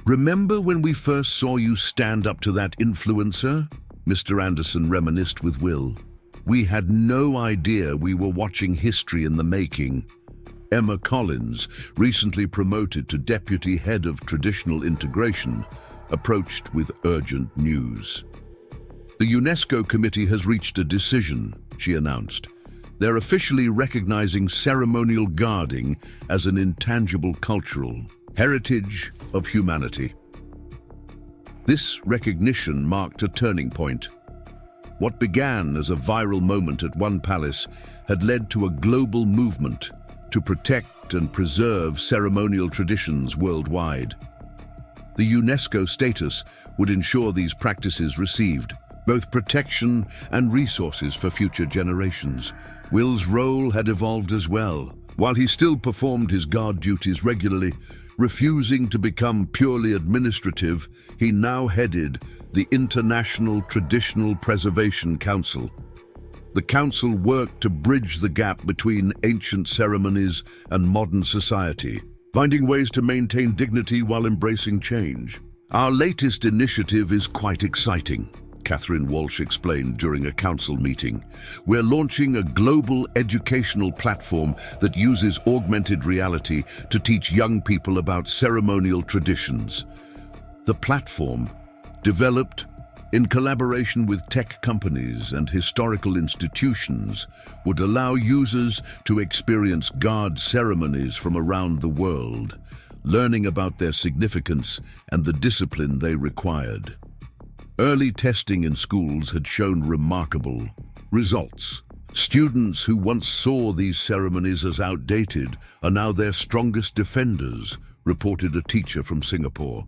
"Remember when we first saw you stand up to that influencer?" Mr. Anderson reminisced with Will. "We had no idea we were watching history in the making." Emma Collins, recently promoted to Deputy Head of Traditional Integration, approached with urgent news. "The UNESCO committee has reached a decision," she announced. "They're officially recognizing ceremonial guarding as an intangible cultural heritage of humanity." This recognition marked a turning point. What began as a viral moment at one palace had led to a global movement to protect and preserve ceremonial traditions worldwide. The UNESCO status would ensure these practices received both protection and resources for future generations. Will's role had evolved as well. While he still performed his guard duties regularly, refusing to become purely administrative, he now headed the International Traditional Preservation Council. The council worked to bridge the gap between ancient ceremonies and modern society, finding ways to maintain dignity while embracing change. "Our latest initiative is quite exciting," Catherine Walsh explained during a council meeting. "We're launching a global educational platform that uses augmented reality to teach young people about ceremonial traditions. The platform, developed in collaboration with tech companies and historical institutions, would allow users to experience guard ceremonies from around the world, learning about their significance and the discipline they required." Early testing in schools had shown remarkable results. Students who once saw these ceremonies as outdated are now their strongest defenders, reported a teacher from Singapore.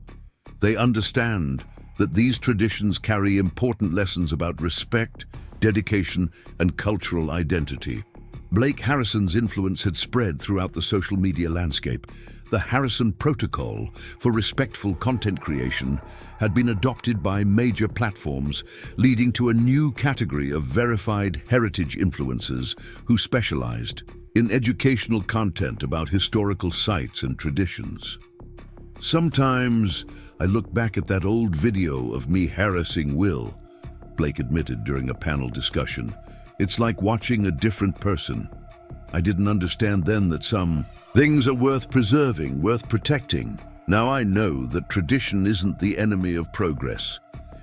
They understand that these traditions carry important lessons about respect, dedication, and cultural identity. Blake Harrison's influence had spread throughout the social media landscape. The Harrison Protocol for respectful content creation had been adopted by major platforms, leading to a new category of verified heritage influencers who specialized in educational content about historical sites and traditions. "Sometimes I look back at that old video of me harassing Will," Blake admitted during a panel discussion. "It's like watching a different person. I didn't understand then that some things are worth preserving, worth protecting. Now I know that tradition isn't the enemy of progress.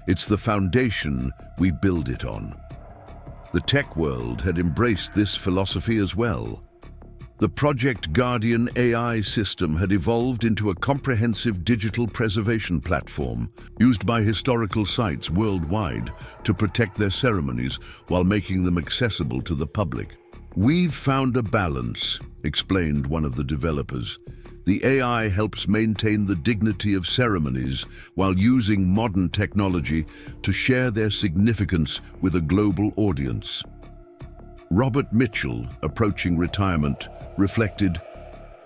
It's the foundation we build it on." The tech world had embraced this philosophy as well. The Project Guardian AI system had evolved into a comprehensive digital preservation platform used by historical sites worldwide to protect their ceremonies while making them accessible to the public. "We've found a balance," explained one of the developers. "The AI helps maintain the dignity of ceremonies while using modern technology to share their significance with a global audience." Robert Mitchell, approaching retirement, reflected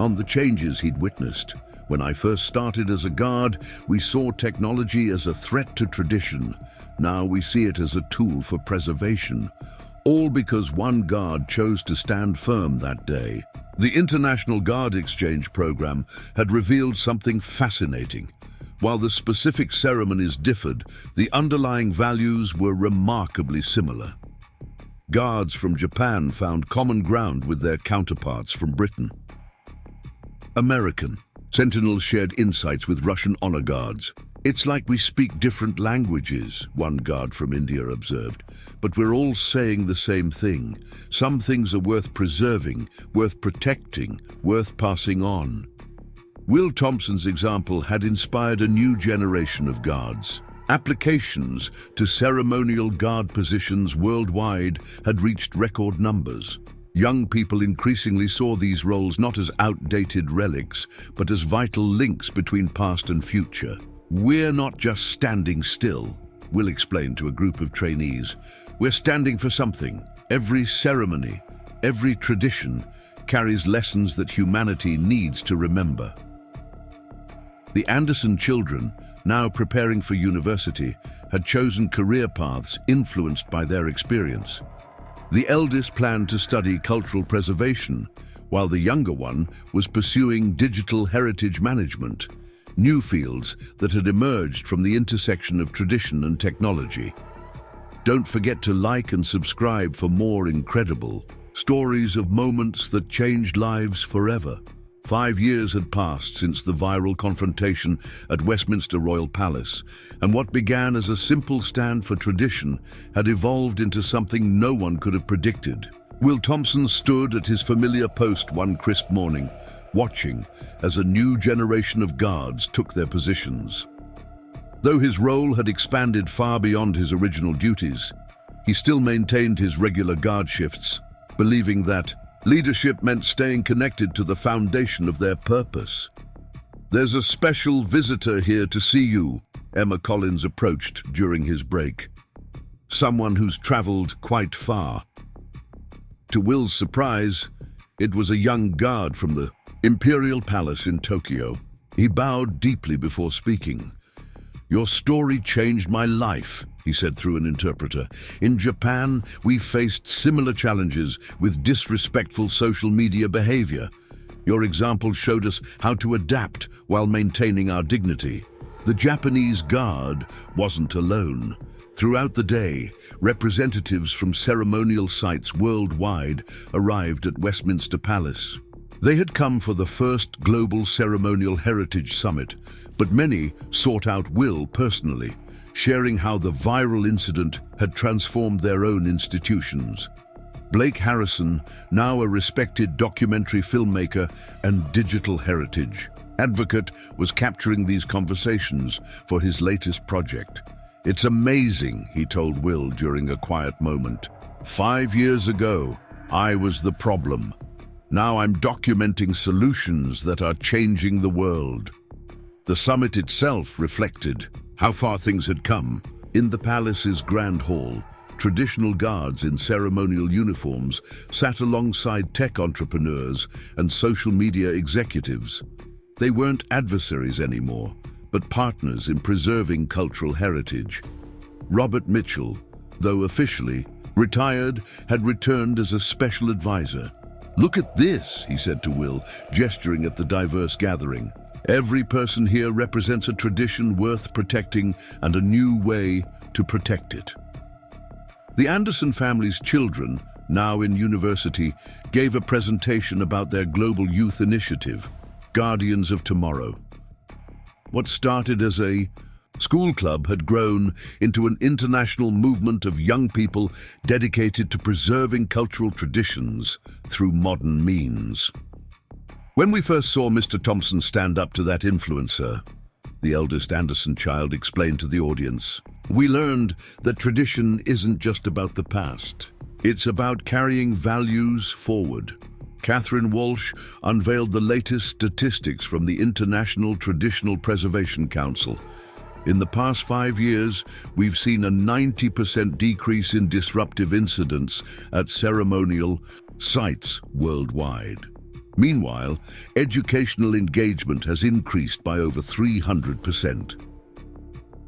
on the changes he'd witnessed. "When I first started as a guard, we saw technology as a threat to tradition. Now we see it as a tool for preservation. All because one guard chose to stand firm that day." The International Guard Exchange program had revealed something fascinating. While the specific ceremonies differed, the underlying values were remarkably similar. Guards from Japan found common ground with their counterparts from Britain. American sentinels shared insights with Russian honor guards. "It's like we speak different languages," one guard from India observed, "but we're all saying the same thing. Some things are worth preserving, worth protecting, worth passing on." Will Thompson's example had inspired a new generation of guards. Applications to ceremonial guard positions worldwide had reached record numbers. Young people increasingly saw these roles not as outdated relics, but as vital links between past and future. "We're not just standing still," Will explained to a group of trainees. "We're standing for something. Every ceremony, every tradition carries lessons that humanity needs to remember." The Anderson children, now preparing for university, had chosen career paths influenced by their experience. The eldest planned to study cultural preservation, while the younger one was pursuing digital heritage management, new fields that had emerged from the intersection of tradition and technology. Don't forget to like and subscribe for more incredible stories of moments that changed lives forever. 5 years had passed since the viral confrontation at Westminster Royal Palace, and what began as a simple stand for tradition had evolved into something no one could have predicted. Will Thompson stood at his familiar post one crisp morning, watching as a new generation of guards took their positions. Though his role had expanded far beyond his original duties, he still maintained his regular guard shifts, believing that leadership meant staying connected to the foundation of their purpose. "There's a special visitor here to see you," Emma Collins approached during his break. "Someone who's traveled quite far." To Will's surprise, it was a young guard from the Imperial Palace in Tokyo. He bowed deeply before speaking. "Your story changed my life," he said through an interpreter. "In Japan, we faced similar challenges with disrespectful social media behavior. Your example showed us how to adapt while maintaining our dignity." The Japanese guard wasn't alone. Throughout the day, representatives from ceremonial sites worldwide arrived at Westminster Palace. They had come for the first Global Ceremonial Heritage Summit, but many sought out Will personally, sharing how the viral incident had transformed their own institutions. Blake Harrison, now a respected documentary filmmaker and digital heritage advocate, was capturing these conversations for his latest project. "It's amazing," he told Will during a quiet moment. "5 years ago, I was the problem. Now I'm documenting solutions that are changing the world." The summit itself reflected how far things had come. In the palace's grand hall, traditional guards in ceremonial uniforms sat alongside tech entrepreneurs and social media executives. They weren't adversaries anymore, but partners in preserving cultural heritage. Robert Mitchell, though officially retired, had returned as a special advisor. "Look at this," he said to Will, gesturing at the diverse gathering. "Every person here represents a tradition worth protecting and a new way to protect it." The Anderson family's children, now in university, gave a presentation about their global youth initiative, Guardians of Tomorrow. What started as a school club had grown into an international movement of young people dedicated to preserving cultural traditions through modern means. "When we first saw Mr. Thompson stand up to that influencer," the eldest Anderson child explained to the audience, "we learned that tradition isn't just about the past. It's about carrying values forward." Catherine Walsh unveiled the latest statistics from the International Traditional Preservation Council. In the past 5 years, we've seen a 90% decrease in disruptive incidents at ceremonial sites worldwide. Meanwhile, educational engagement has increased by over 300%.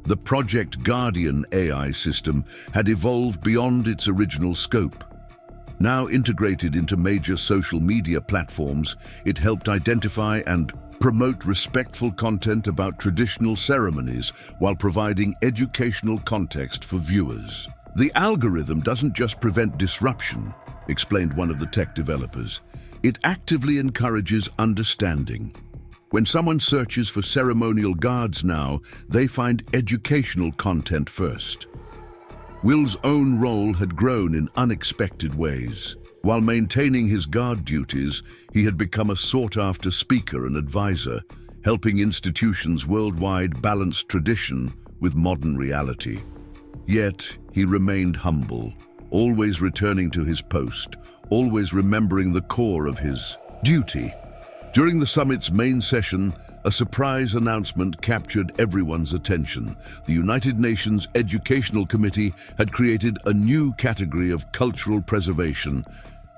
The Project Guardian AI system had evolved beyond its original scope. Now integrated into major social media platforms, it helped identify and promote respectful content about traditional ceremonies while providing educational context for viewers. The algorithm doesn't just prevent disruption, explained one of the tech developers. It actively encourages understanding. When someone searches for ceremonial guards now, they find educational content first. Will's own role had grown in unexpected ways. While maintaining his guard duties, he had become a sought-after speaker and advisor, helping institutions worldwide balance tradition with modern reality. Yet, he remained humble, always returning to his post, always remembering the core of his duty. During the summit's main session, a surprise announcement captured everyone's attention. The United Nations Educational Committee had created a new category of cultural preservation,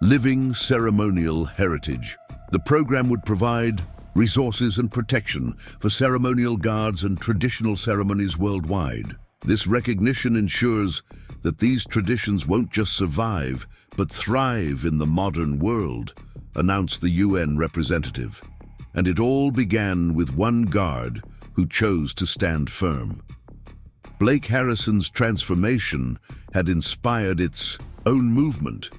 living ceremonial heritage. The program would provide resources and protection for ceremonial guards and traditional ceremonies worldwide. This recognition ensures that these traditions won't just survive, but thrive in the modern world, announced the UN representative. And it all began with one guard who chose to stand firm. Blake Harrison's transformation had inspired its own movement.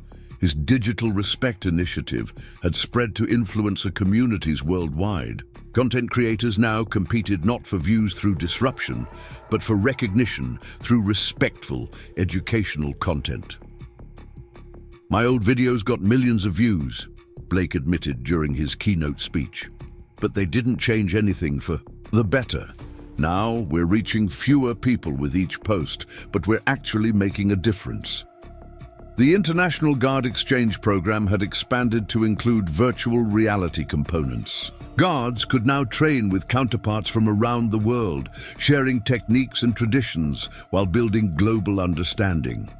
His Digital Respect initiative had spread to influencer communities worldwide. Content creators now competed not for views through disruption, but for recognition through respectful, educational content. "My old videos got millions of views," Blake admitted during his keynote speech. "But they didn't change anything for the better. Now we're reaching fewer people with each post, but we're actually making a difference." The International Guard Exchange program had expanded to include virtual reality components. Guards could now train with counterparts from around the world, sharing techniques and traditions while building global understanding.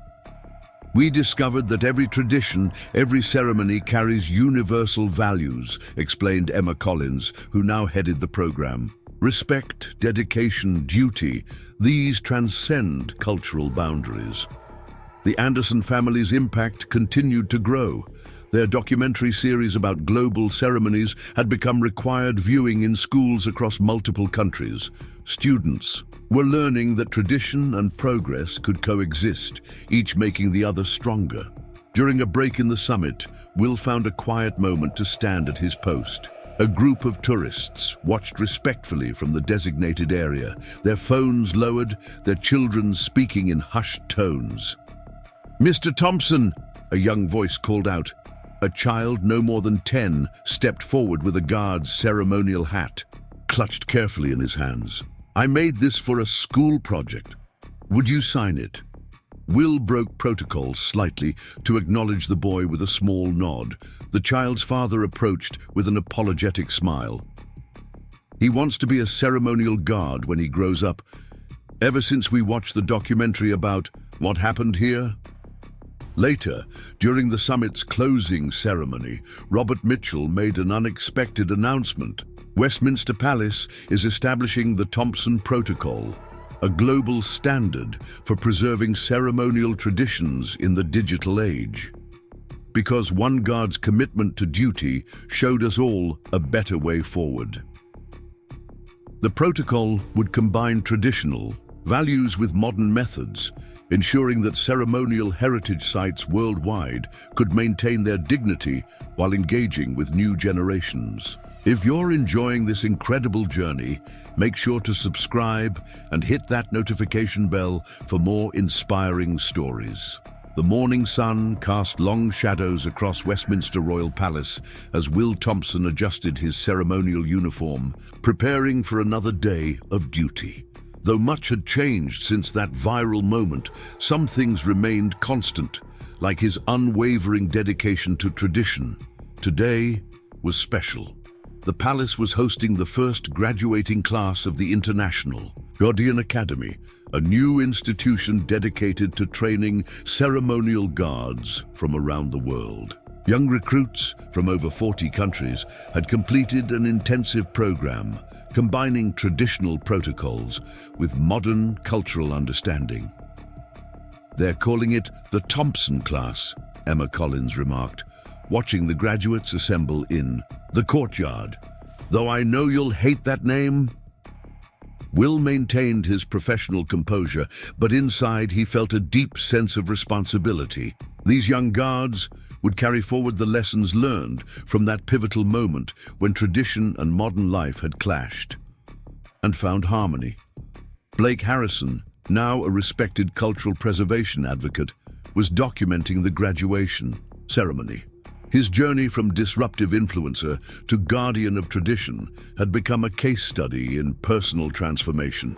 "We discovered that every tradition, every ceremony carries universal values," explained Emma Collins, who now headed the program. "Respect, dedication, duty, these transcend cultural boundaries." The Anderson family's impact continued to grow. Their documentary series about global ceremonies had become required viewing in schools across multiple countries. Students were learning that tradition and progress could coexist, each making the other stronger. During a break in the summit, Will found a quiet moment to stand at his post. A group of tourists watched respectfully from the designated area, their phones lowered, their children speaking in hushed tones. "Mr. Thompson," a young voice called out. A child no more than 10 stepped forward with a guard's ceremonial hat, clutched carefully in his hands. "I made this for a school project. Would you sign it?" Will broke protocol slightly to acknowledge the boy with a small nod. The child's father approached with an apologetic smile. "He wants to be a ceremonial guard when he grows up. Ever since we watched the documentary about what happened here." Later, during the summit's closing ceremony, Robert Mitchell made an unexpected announcement. Westminster Palace is establishing the Thompson Protocol, a global standard for preserving ceremonial traditions in the digital age. Because one guard's commitment to duty showed us all a better way forward. The protocol would combine traditional values with modern methods, ensuring that ceremonial heritage sites worldwide could maintain their dignity while engaging with new generations. If you're enjoying this incredible journey, make sure to subscribe and hit that notification bell for more inspiring stories. The morning sun cast long shadows across Westminster Royal Palace as Will Thompson adjusted his ceremonial uniform, preparing for another day of duty. Though much had changed since that viral moment, some things remained constant, like his unwavering dedication to tradition. Today was special. The palace was hosting the first graduating class of the International Guardian Academy, a new institution dedicated to training ceremonial guards from around the world. Young recruits from over 40 countries had completed an intensive program, combining traditional protocols with modern cultural understanding. They're calling it the Thompson class, Emma Collins remarked, watching the graduates assemble in the courtyard. Though I know you'll hate that name. Will maintained his professional composure, but inside he felt a deep sense of responsibility. These young guards would carry forward the lessons learned from that pivotal moment when tradition and modern life had clashed and found harmony. Blake Harrison, now a respected cultural preservation advocate, was documenting the graduation ceremony. His journey from disruptive influencer to guardian of tradition had become a case study in personal transformation.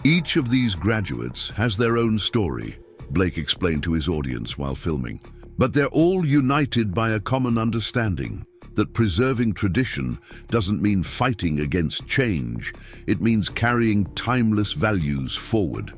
Each of these graduates has their own story, Blake explained to his audience while filming. But they're all united by a common understanding that preserving tradition doesn't mean fighting against change. It means carrying timeless values forward.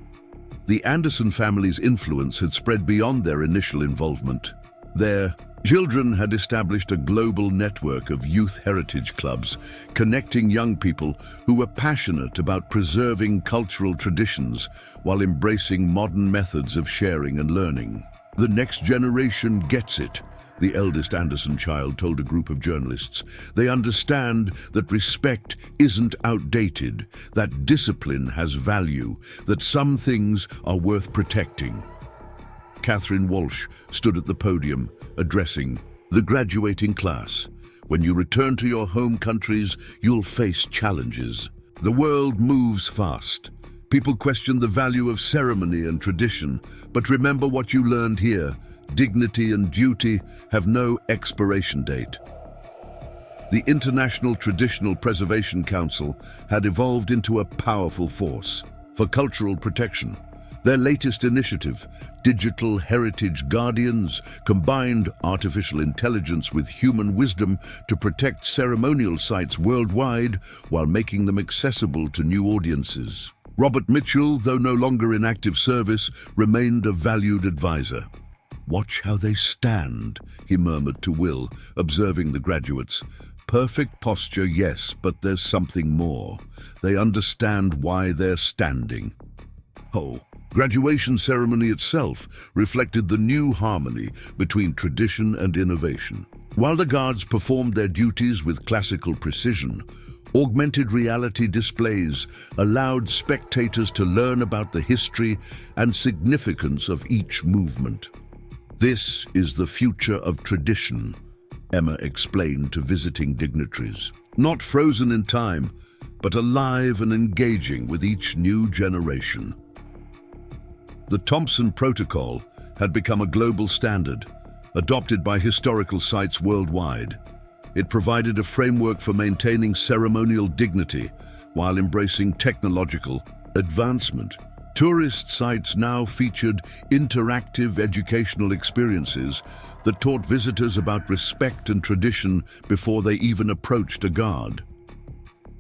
The Anderson family's influence had spread beyond their initial involvement. Their children had established a global network of youth heritage clubs, connecting young people who were passionate about preserving cultural traditions while embracing modern methods of sharing and learning. The next generation gets it, the eldest Anderson child told a group of journalists. They understand that respect isn't outdated, that discipline has value, that some things are worth protecting. Catherine Walsh stood at the podium, addressing the graduating class. When you return to your home countries, you'll face challenges. The world moves fast. People question the value of ceremony and tradition, but remember what you learned here. Dignity and duty have no expiration date. The International Traditional Preservation Council had evolved into a powerful force for cultural protection. Their latest initiative, Digital Heritage Guardians, combined artificial intelligence with human wisdom to protect ceremonial sites worldwide while making them accessible to new audiences. Robert Mitchell, though no longer in active service, remained a valued advisor. "Watch how they stand," he murmured to Will, observing the graduates. "Perfect posture, yes, but there's something more. They understand why they're standing." Graduation ceremony itself reflected the new harmony between tradition and innovation. While the guards performed their duties with classical precision, augmented reality displays allowed spectators to learn about the history and significance of each movement. "This is the future of tradition," Emma explained to visiting dignitaries. "Not frozen in time, but alive and engaging with each new generation." The Thompson Protocol had become a global standard, adopted by historical sites worldwide. It provided a framework for maintaining ceremonial dignity while embracing technological advancement. Tourist sites now featured interactive educational experiences that taught visitors about respect and tradition before they even approached a guard.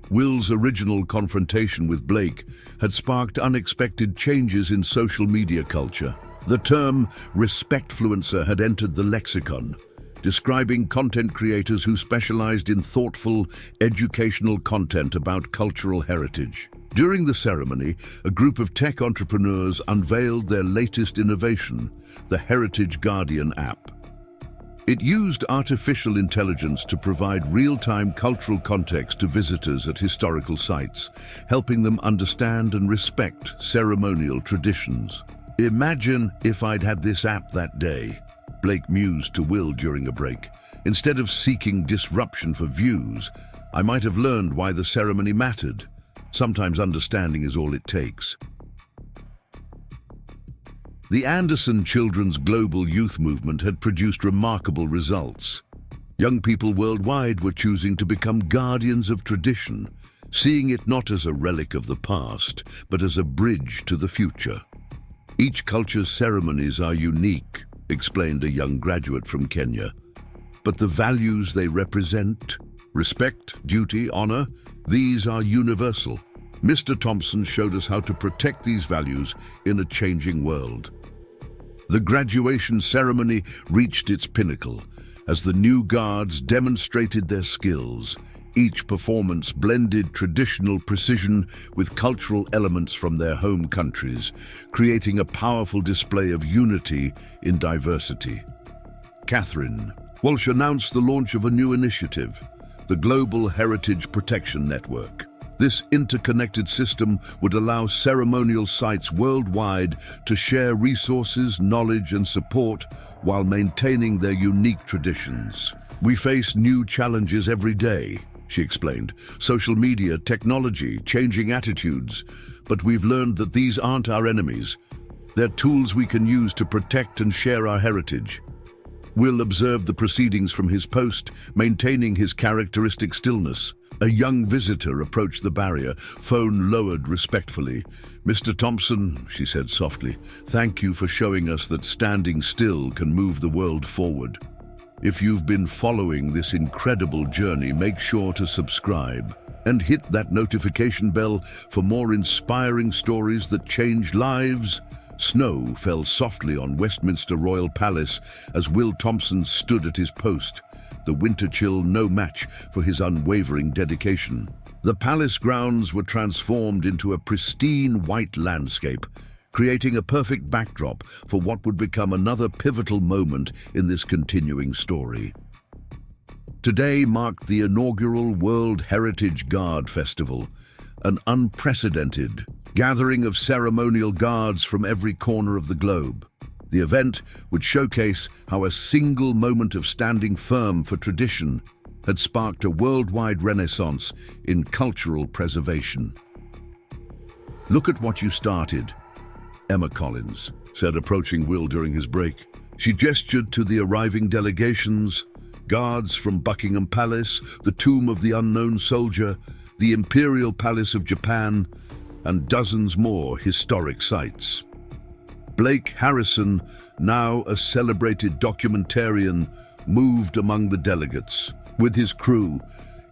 Will's original confrontation with Blake had sparked unexpected changes in social media culture. The term respectfluencer had entered the lexicon, describing content creators who specialized in thoughtful, educational content about cultural heritage. During the ceremony, a group of tech entrepreneurs unveiled their latest innovation, the Heritage Guardian app. It used artificial intelligence to provide real-time cultural context to visitors at historical sites, helping them understand and respect ceremonial traditions. "Imagine if I'd had this app that day," Blake mused to Will during a break. "Instead of seeking disruption for views, I might have learned why the ceremony mattered. Sometimes understanding is all it takes." The Anderson Children's Global Youth Movement had produced remarkable results. Young people worldwide were choosing to become guardians of tradition, seeing it not as a relic of the past, but as a bridge to the future. "Each culture's ceremonies are unique," explained a young graduate from Kenya. "But the values they represent, respect, duty, honor, these are universal. Mr. Thompson showed us how to protect these values in a changing world." The graduation ceremony reached its pinnacle as the new guards demonstrated their skills. Each performance blended traditional precision with cultural elements from their home countries, creating a powerful display of unity in diversity. Catherine, Walsh announced the launch of a new initiative, the Global Heritage Protection Network. This interconnected system would allow ceremonial sites worldwide to share resources, knowledge, and support while maintaining their unique traditions. "We face new challenges every day," she explained. "Social media, technology, changing attitudes. But we've learned that these aren't our enemies. They're tools we can use to protect and share our heritage." Will observed the proceedings from his post, maintaining his characteristic stillness. A young visitor approached the barrier, phone lowered respectfully. "Mr. Thompson," she said softly, "thank you for showing us that standing still can move the world forward. If you've been following this incredible journey, make sure to subscribe and hit that notification bell for more inspiring stories that change lives." Snow fell softly on Westminster Royal Palace as Will Thompson stood at his post, the winter chill no match for his unwavering dedication. The palace grounds were transformed into a pristine white landscape, creating a perfect backdrop for what would become another pivotal moment in this continuing story. Today marked the inaugural World Heritage Guard Festival, an unprecedented gathering of ceremonial guards from every corner of the globe. The event would showcase how a single moment of standing firm for tradition had sparked a worldwide renaissance in cultural preservation. "Look at what you started," Emma Collins said, approaching Will during his break. She gestured to the arriving delegations, guards from Buckingham Palace, the Tomb of the Unknown Soldier, the Imperial Palace of Japan, and dozens more historic sites. Blake Harrison, now a celebrated documentarian, moved among the delegates, with his crew,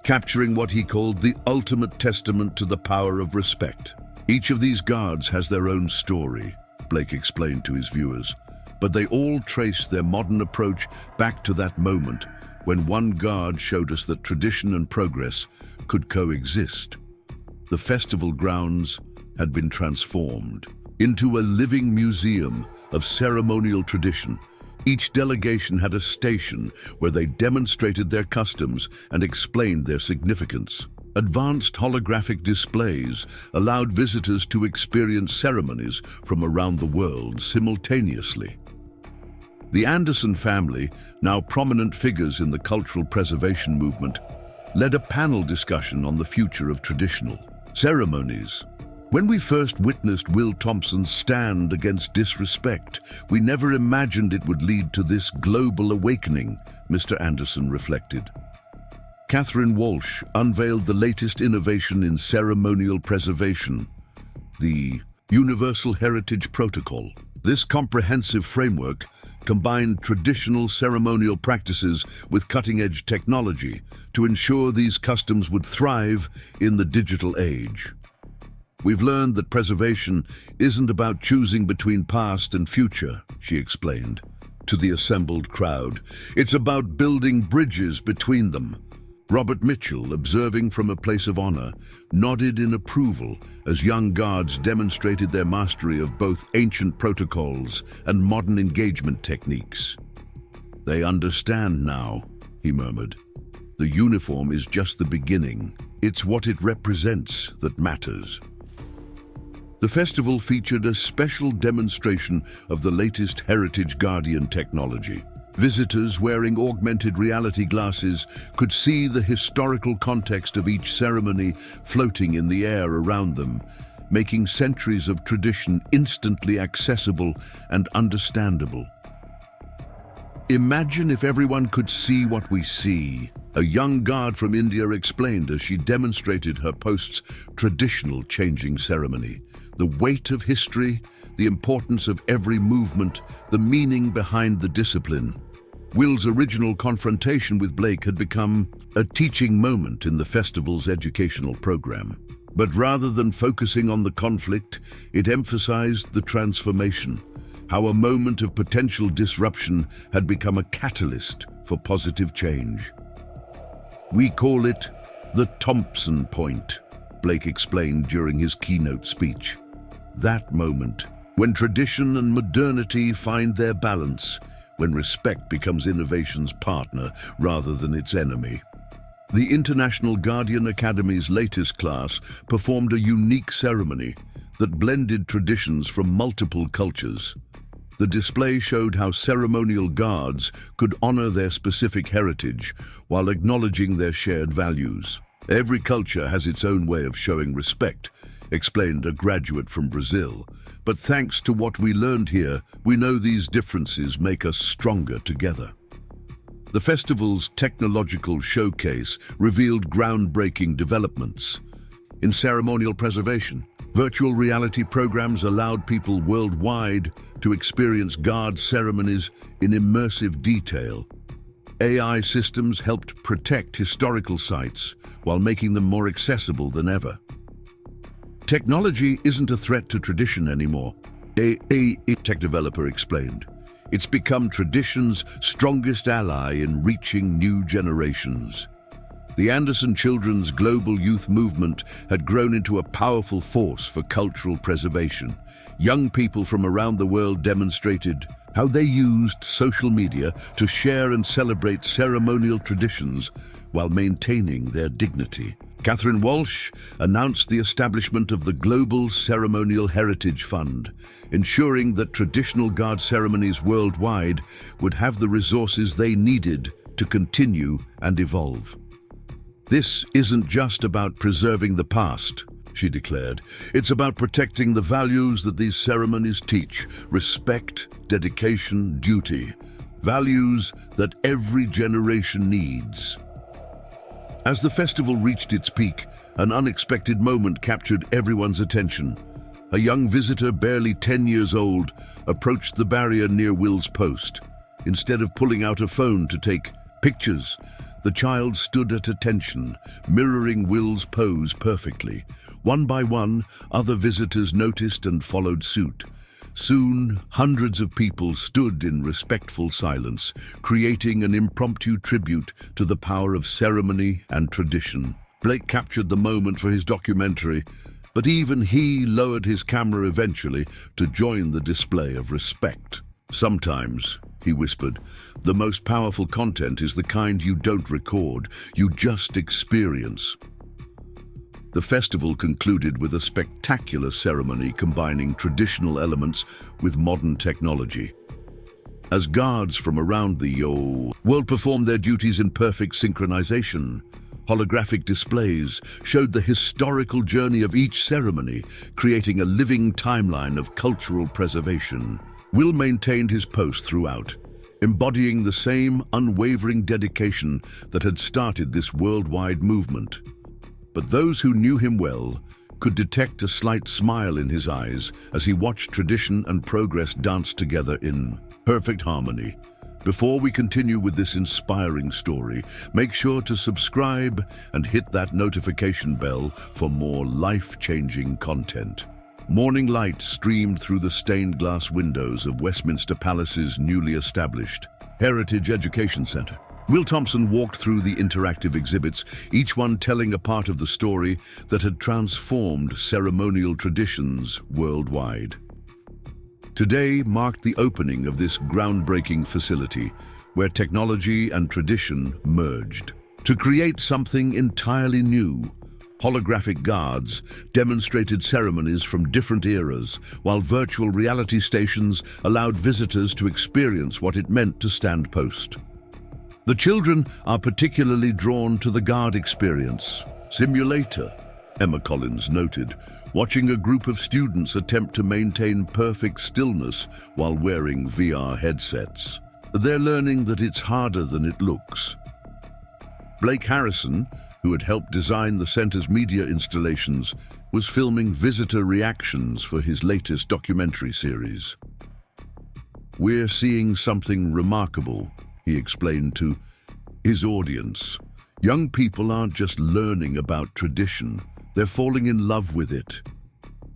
capturing what he called the ultimate testament to the power of respect. "Each of these guards has their own story," Blake explained to his viewers, "but they all trace their modern approach back to that moment when one guard showed us that tradition and progress could coexist." The festival grounds had been transformed into a living museum of ceremonial tradition. Each delegation had a station where they demonstrated their customs and explained their significance. Advanced holographic displays allowed visitors to experience ceremonies from around the world simultaneously. The Anderson family, now prominent figures in the cultural preservation movement, led a panel discussion on the future of traditional ceremonies. "When we first witnessed Will Thompson's stand against disrespect, we never imagined it would lead to this global awakening," Mr. Anderson reflected. Catherine Walsh unveiled the latest innovation in ceremonial preservation, the Universal Heritage Protocol. This comprehensive framework combined traditional ceremonial practices with cutting-edge technology to ensure these customs would thrive in the digital age. "We've learned that preservation isn't about choosing between past and future," she explained to the assembled crowd. "It's about building bridges between them." Robert Mitchell, observing from a place of honor, nodded in approval as young guards demonstrated their mastery of both ancient protocols and modern engagement techniques. "They understand now," he murmured. "The uniform is just the beginning. It's what it represents that matters." The festival featured a special demonstration of the latest Heritage Guardian technology. Visitors wearing augmented reality glasses could see the historical context of each ceremony floating in the air around them, making centuries of tradition instantly accessible and understandable. "Imagine if everyone could see what we see," a young guard from India explained as she demonstrated her post's traditional changing ceremony. The weight of history, the importance of every movement, the meaning behind the discipline. Will's original confrontation with Blake had become a teaching moment in the festival's educational program. But rather than focusing on the conflict, it emphasized the transformation, how a moment of potential disruption had become a catalyst for positive change. "We call it the Thompson point," Blake explained during his keynote speech. "That moment, when tradition and modernity find their balance, when respect becomes innovation's partner rather than its enemy. The International Guardian Academy's latest class performed a unique ceremony that blended traditions from multiple cultures. The display showed how ceremonial guards could honor their specific heritage while acknowledging their shared values. Every culture has its own way of showing respect, explained a graduate from Brazil. But thanks to what we learned here, we know these differences make us stronger together. The festival's technological showcase revealed groundbreaking developments. In ceremonial preservation, virtual reality programs allowed people worldwide to experience guard ceremonies in immersive detail. AI systems helped protect historical sites while making them more accessible than ever. Technology isn't a threat to tradition anymore, a tech developer explained. It's become tradition's strongest ally in reaching new generations. The Anderson Children's global youth movement had grown into a powerful force for cultural preservation. Young people from around the world demonstrated how they used social media to share and celebrate ceremonial traditions while maintaining their dignity. Catherine Walsh announced the establishment of the Global Ceremonial Heritage Fund, ensuring that traditional guard ceremonies worldwide would have the resources they needed to continue and evolve. This isn't just about preserving the past, she declared. It's about protecting the values that these ceremonies teach: respect, dedication, duty. Values that every generation needs. As the festival reached its peak, an unexpected moment captured everyone's attention. A young visitor, barely 10 years old, approached the barrier near Will's post. Instead of pulling out a phone to take pictures, the child stood at attention, mirroring Will's pose perfectly. One by one, other visitors noticed and followed suit. Soon, hundreds of people stood in respectful silence, creating an impromptu tribute to the power of ceremony and tradition. Blake captured the moment for his documentary, but even he lowered his camera eventually to join the display of respect. Sometimes, he whispered, the most powerful content is the kind you don't record, you just experience. The festival concluded with a spectacular ceremony combining traditional elements with modern technology. As guards from around the world performed their duties in perfect synchronization, holographic displays showed the historical journey of each ceremony, creating a living timeline of cultural preservation. Will maintained his post throughout, embodying the same unwavering dedication that had started this worldwide movement. But those who knew him well could detect a slight smile in his eyes as he watched tradition and progress dance together in perfect harmony. Before we continue with this inspiring story, make sure to subscribe and hit that notification bell for more life-changing content. Morning light streamed through the stained glass windows of Westminster Palace's newly established Heritage Education Centre. Will Thompson walked through the interactive exhibits, each one telling a part of the story that had transformed ceremonial traditions worldwide. Today marked the opening of this groundbreaking facility, where technology and tradition merged. To create something entirely new, holographic guards demonstrated ceremonies from different eras, while virtual reality stations allowed visitors to experience what it meant to stand post. The children are particularly drawn to the guard experience. Simulator, Emma Collins noted, watching a group of students attempt to maintain perfect stillness while wearing VR headsets. They're learning that it's harder than it looks. Blake Harrison, who had helped design the center's media installations, was filming visitor reactions for his latest documentary series. We're seeing something remarkable, he explained to his audience. Young people aren't just learning about tradition, they're falling in love with it.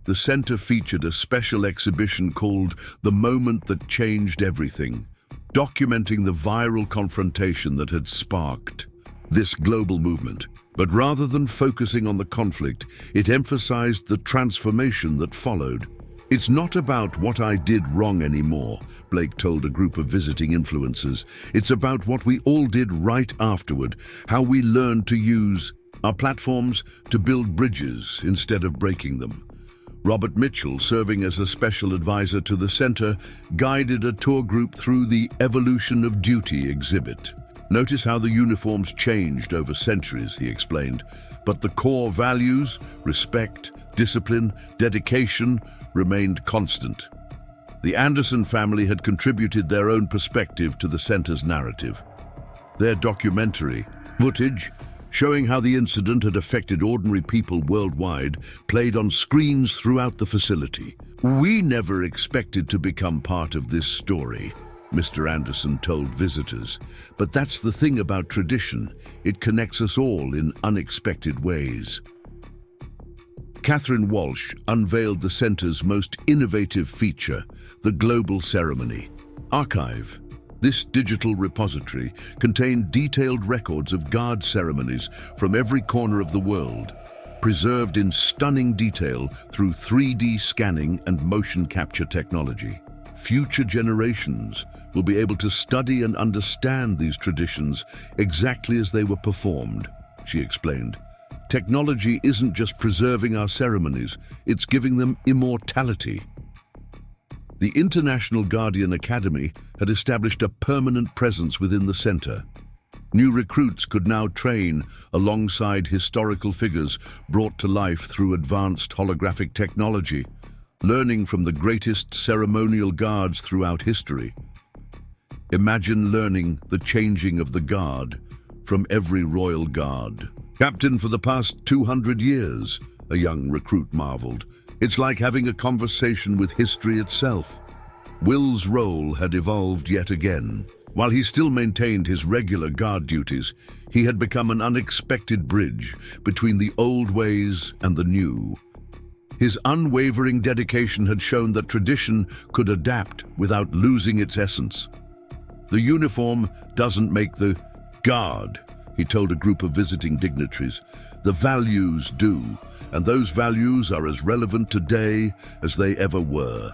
The center featured a special exhibition called The Moment That Changed Everything, documenting the viral confrontation that had sparked this global movement. But rather than focusing on the conflict, it emphasized the transformation that followed. "It's not about what I did wrong anymore," Blake told a group of visiting influencers. "It's about what we all did right afterward, how we learned to use our platforms to build bridges instead of breaking them." Robert Mitchell, serving as a special advisor to the center, guided a tour group through the Evolution of Duty exhibit. "Notice how the uniforms changed over centuries," he explained, "but the core values, respect, discipline, dedication, remained constant." The Anderson family had contributed their own perspective to the center's narrative. Their documentary, footage showing how the incident had affected ordinary people worldwide, played on screens throughout the facility. "We never expected to become part of this story," Mr. Anderson told visitors. "But that's the thing about tradition. It connects us all in unexpected ways." Catherine Walsh unveiled the center's most innovative feature, the Global Ceremony Archive. This digital repository contained detailed records of guard ceremonies from every corner of the world, preserved in stunning detail through 3D scanning and motion capture technology. Future generations will be able to study and understand these traditions exactly as they were performed, she explained. "Technology isn't just preserving our ceremonies, it's giving them immortality." The International Guardian Academy had established a permanent presence within the center. New recruits could now train alongside historical figures brought to life through advanced holographic technology, learning from the greatest ceremonial guards throughout history. Imagine learning the changing of the guard from every royal guard. "Captain for the past 200 years, a young recruit marveled. "It's like having a conversation with history itself." Will's role had evolved yet again. While he still maintained his regular guard duties, he had become an unexpected bridge between the old ways and the new. His unwavering dedication had shown that tradition could adapt without losing its essence. "The uniform doesn't make the guard," he told a group of visiting dignitaries. "The values do, and those values are as relevant today as they ever were."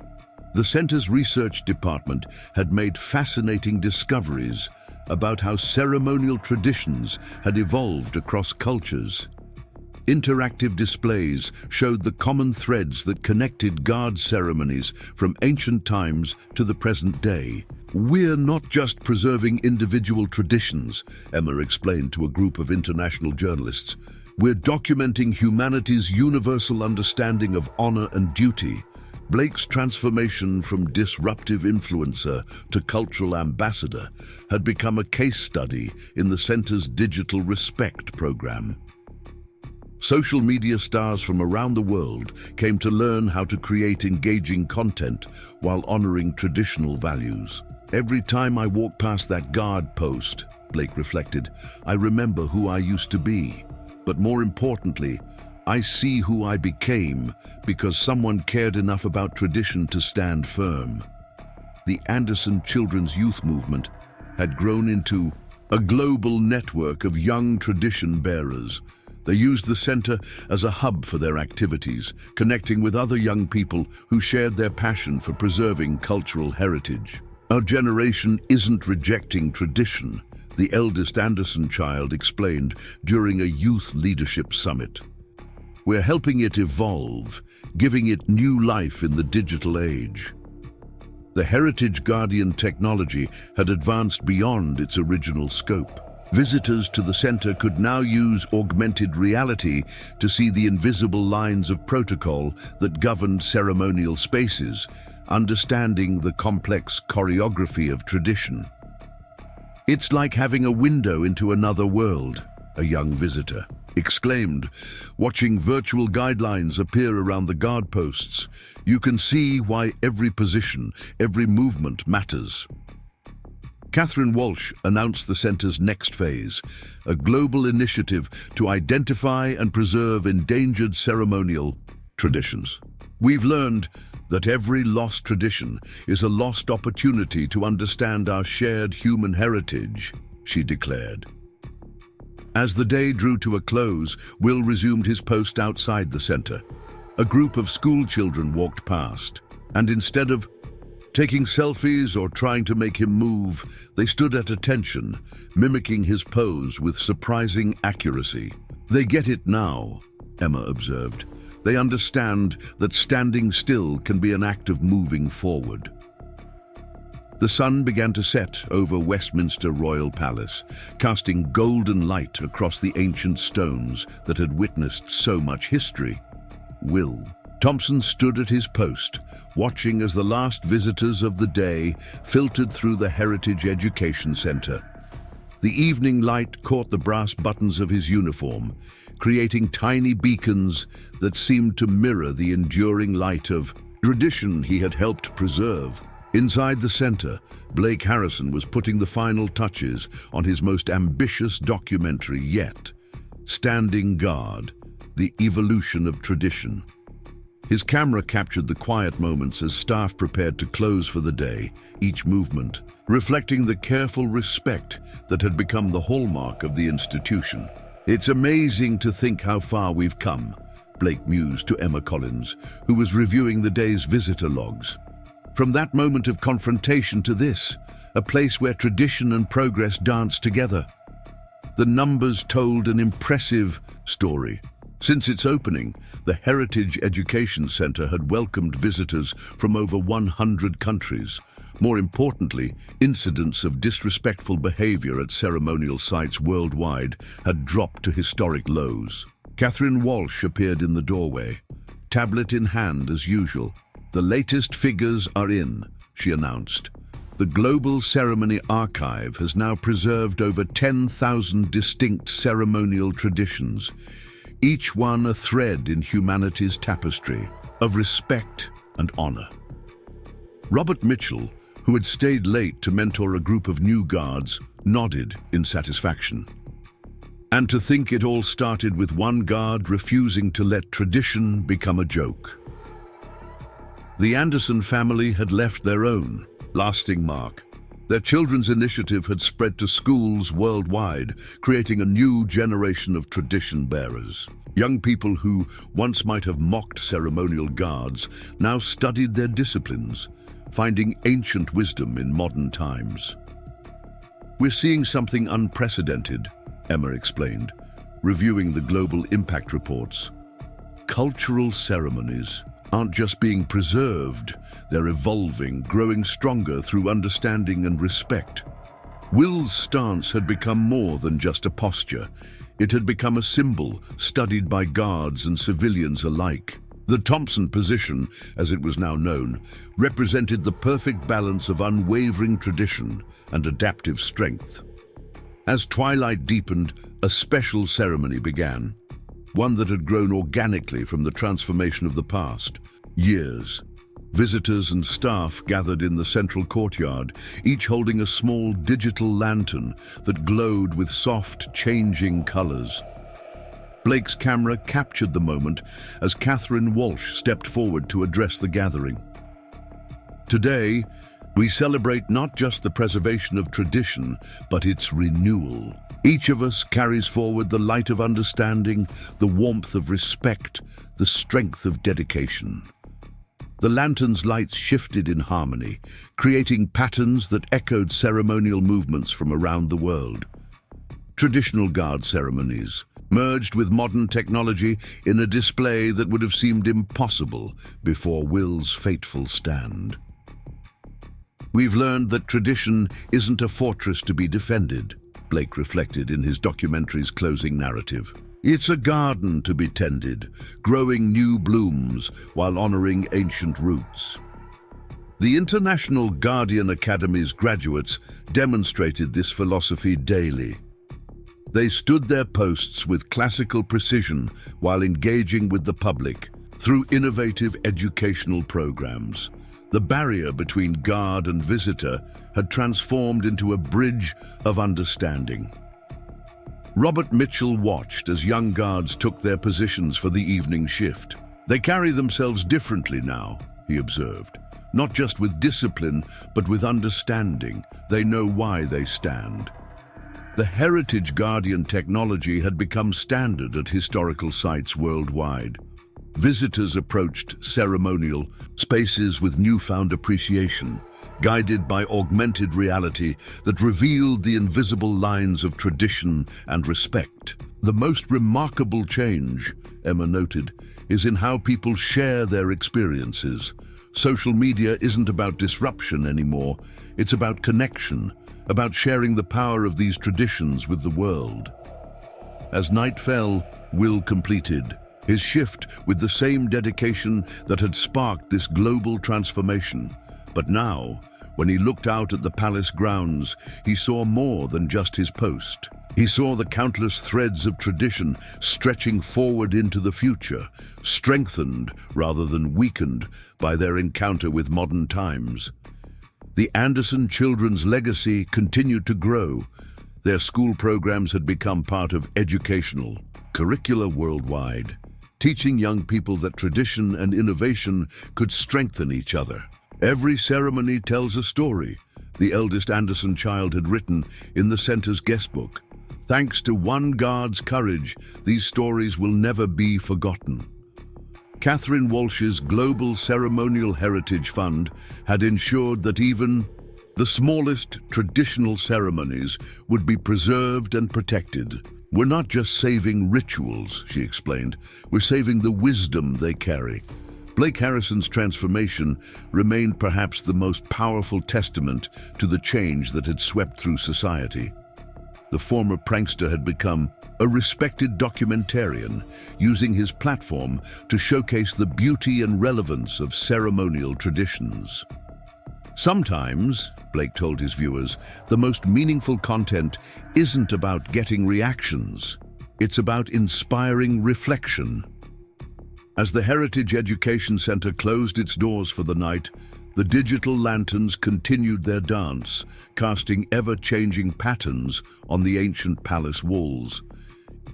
The center's research department had made fascinating discoveries about how ceremonial traditions had evolved across cultures. Interactive displays showed the common threads that connected guard ceremonies from ancient times to the present day. "We're not just preserving individual traditions," Emma explained to a group of international journalists. "We're documenting humanity's universal understanding of honor and duty." Blake's transformation from disruptive influencer to cultural ambassador had become a case study in the center's Digital Respect program. Social media stars from around the world came to learn how to create engaging content while honoring traditional values. "Every time I walk past that guard post," Blake reflected, "I remember who I used to be. But more importantly, I see who I became because someone cared enough about tradition to stand firm." The Anderson Children's Youth Movement had grown into a global network of young tradition bearers. They used the center as a hub for their activities, connecting with other young people who shared their passion for preserving cultural heritage. "Our generation isn't rejecting tradition," the eldest Anderson child explained during a youth leadership summit. "We're helping it evolve, giving it new life in the digital age." The Heritage Guardian technology had advanced beyond its original scope. Visitors to the center could now use augmented reality to see the invisible lines of protocol that governed ceremonial spaces, understanding the complex choreography of tradition. "It's like having a window into another world," a young visitor exclaimed, watching virtual guidelines appear around the guard posts. "You can see why every position, every movement matters." Catherine Walsh announced the center's next phase, a global initiative to identify and preserve endangered ceremonial traditions. "We've learned that every lost tradition is a lost opportunity to understand our shared human heritage," she declared. As the day drew to a close, Will resumed his post outside the center. A group of school children walked past, and instead of taking selfies or trying to make him move, they stood at attention, mimicking his pose with surprising accuracy. "They get it now," Emma observed. "They understand that standing still can be an act of moving forward." The sun began to set over Westminster Royal Palace, casting golden light across the ancient stones that had witnessed so much history. Will Thompson stood at his post, watching as the last visitors of the day filtered through the Heritage Education Centre. The evening light caught the brass buttons of his uniform, creating tiny beacons that seemed to mirror the enduring light of tradition he had helped preserve. Inside the centre, Blake Harrison was putting the final touches on his most ambitious documentary yet, Standing Guard: The Evolution of Tradition. His camera captured the quiet moments as staff prepared to close for the day, each movement reflecting the careful respect that had become the hallmark of the institution. "It's amazing to think how far we've come," Blake mused to Emma Collins, who was reviewing the day's visitor logs. "From that moment of confrontation to this, a place where tradition and progress dance together." The numbers told an impressive story. Since its opening, the Heritage Education Centre had welcomed visitors from over 100 countries. More importantly, incidents of disrespectful behaviour at ceremonial sites worldwide had dropped to historic lows. Catherine Walsh appeared in the doorway, tablet in hand as usual. "The latest figures are in," she announced. "The Global Ceremony Archive has now preserved over 10,000 distinct ceremonial traditions, each one a thread in humanity's tapestry of respect and honour." Robert Mitchell, who had stayed late to mentor a group of new guards, nodded in satisfaction. "And to think it all started with one guard refusing to let tradition become a joke." The Anderson family had left their own lasting mark. Their children's initiative had spread to schools worldwide, creating a new generation of tradition bearers. Young people who once might have mocked ceremonial guards now studied their disciplines, finding ancient wisdom in modern times. "We're seeing something unprecedented," Emma explained, reviewing the global impact reports. "Cultural ceremonies aren't just being preserved, they're evolving, growing stronger through understanding and respect." Will's stance had become more than just a posture. It had become a symbol studied by guards and civilians alike. The Thompson position, as it was now known, represented the perfect balance of unwavering tradition and adaptive strength. As twilight deepened, a special ceremony began, one that had grown organically from the transformation of the past years. Visitors and staff gathered in the central courtyard, each holding a small digital lantern that glowed with soft, changing colors. Blake's camera captured the moment as Catherine Walsh stepped forward to address the gathering. "Today, we celebrate not just the preservation of tradition, but its renewal. Each of us carries forward the light of understanding, the warmth of respect, the strength of dedication." The lantern's lights shifted in harmony, creating patterns that echoed ceremonial movements from around the world. Traditional guard ceremonies merged with modern technology in a display that would have seemed impossible before Will's fateful stand. "We've learned that tradition isn't a fortress to be defended," Blake reflected in his documentary's closing narrative. "It's a garden to be tended, growing new blooms while honoring ancient roots." The International Guardian Academy's graduates demonstrated this philosophy daily. They stood their posts with classical precision while engaging with the public through innovative educational programs. The barrier between guard and visitor had transformed into a bridge of understanding. Robert Mitchell watched as young guards took their positions for the evening shift. "They carry themselves differently now," he observed. "Not just with discipline, but with understanding. They know why they stand." The Heritage Guardian technology had become standard at historical sites worldwide. Visitors approached ceremonial spaces with newfound appreciation, guided by augmented reality that revealed the invisible lines of tradition and respect. The most remarkable change, Emma noted, is in how people share their experiences. Social media isn't about disruption anymore. It's about connection, about sharing the power of these traditions with the world. As night fell, Will completed his shift with the same dedication that had sparked this global transformation. But now, when he looked out at the palace grounds, he saw more than just his post. He saw the countless threads of tradition stretching forward into the future, strengthened rather than weakened by their encounter with modern times. The Anderson children's legacy continued to grow. Their school programs had become part of educational curricula worldwide, teaching young people that tradition and innovation could strengthen each other. Every ceremony tells a story, the eldest Anderson child had written in the center's guestbook. Thanks to one guard's courage, these stories will never be forgotten. Catherine Walsh's Global Ceremonial Heritage Fund had ensured that even the smallest traditional ceremonies would be preserved and protected. We're not just saving rituals, she explained, we're saving the wisdom they carry. Blake Harrison's transformation remained perhaps the most powerful testament to the change that had swept through society. The former prankster had become a respected documentarian, using his platform to showcase the beauty and relevance of ceremonial traditions. Sometimes, Blake told his viewers, the most meaningful content isn't about getting reactions. It's about inspiring reflection. As the Heritage Education Center closed its doors for the night, the digital lanterns continued their dance, casting ever-changing patterns on the ancient palace walls.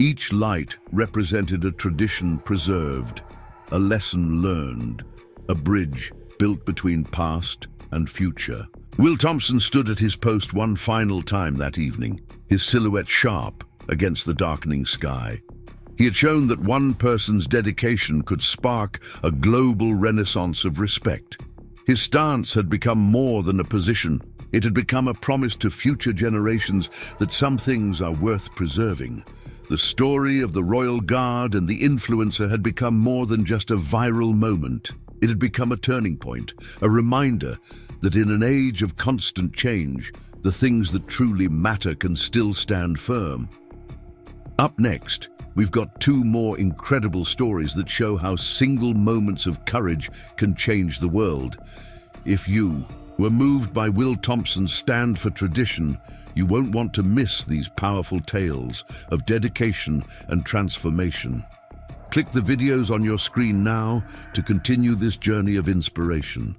Each light represented a tradition preserved, a lesson learned, a bridge built between past and future. Will Thompson stood at his post one final time that evening, his silhouette sharp against the darkening sky. He had shown that one person's dedication could spark a global renaissance of respect. His stance had become more than a position. It had become a promise to future generations that some things are worth preserving. The story of the Royal Guard and the influencer had become more than just a viral moment. It had become a turning point, a reminder that in an age of constant change, the things that truly matter can still stand firm. Up next, we've got two more incredible stories that show how single moments of courage can change the world. If you were moved by Will Thompson's stand for tradition, you won't want to miss these powerful tales of dedication and transformation. Click the videos on your screen now to continue this journey of inspiration.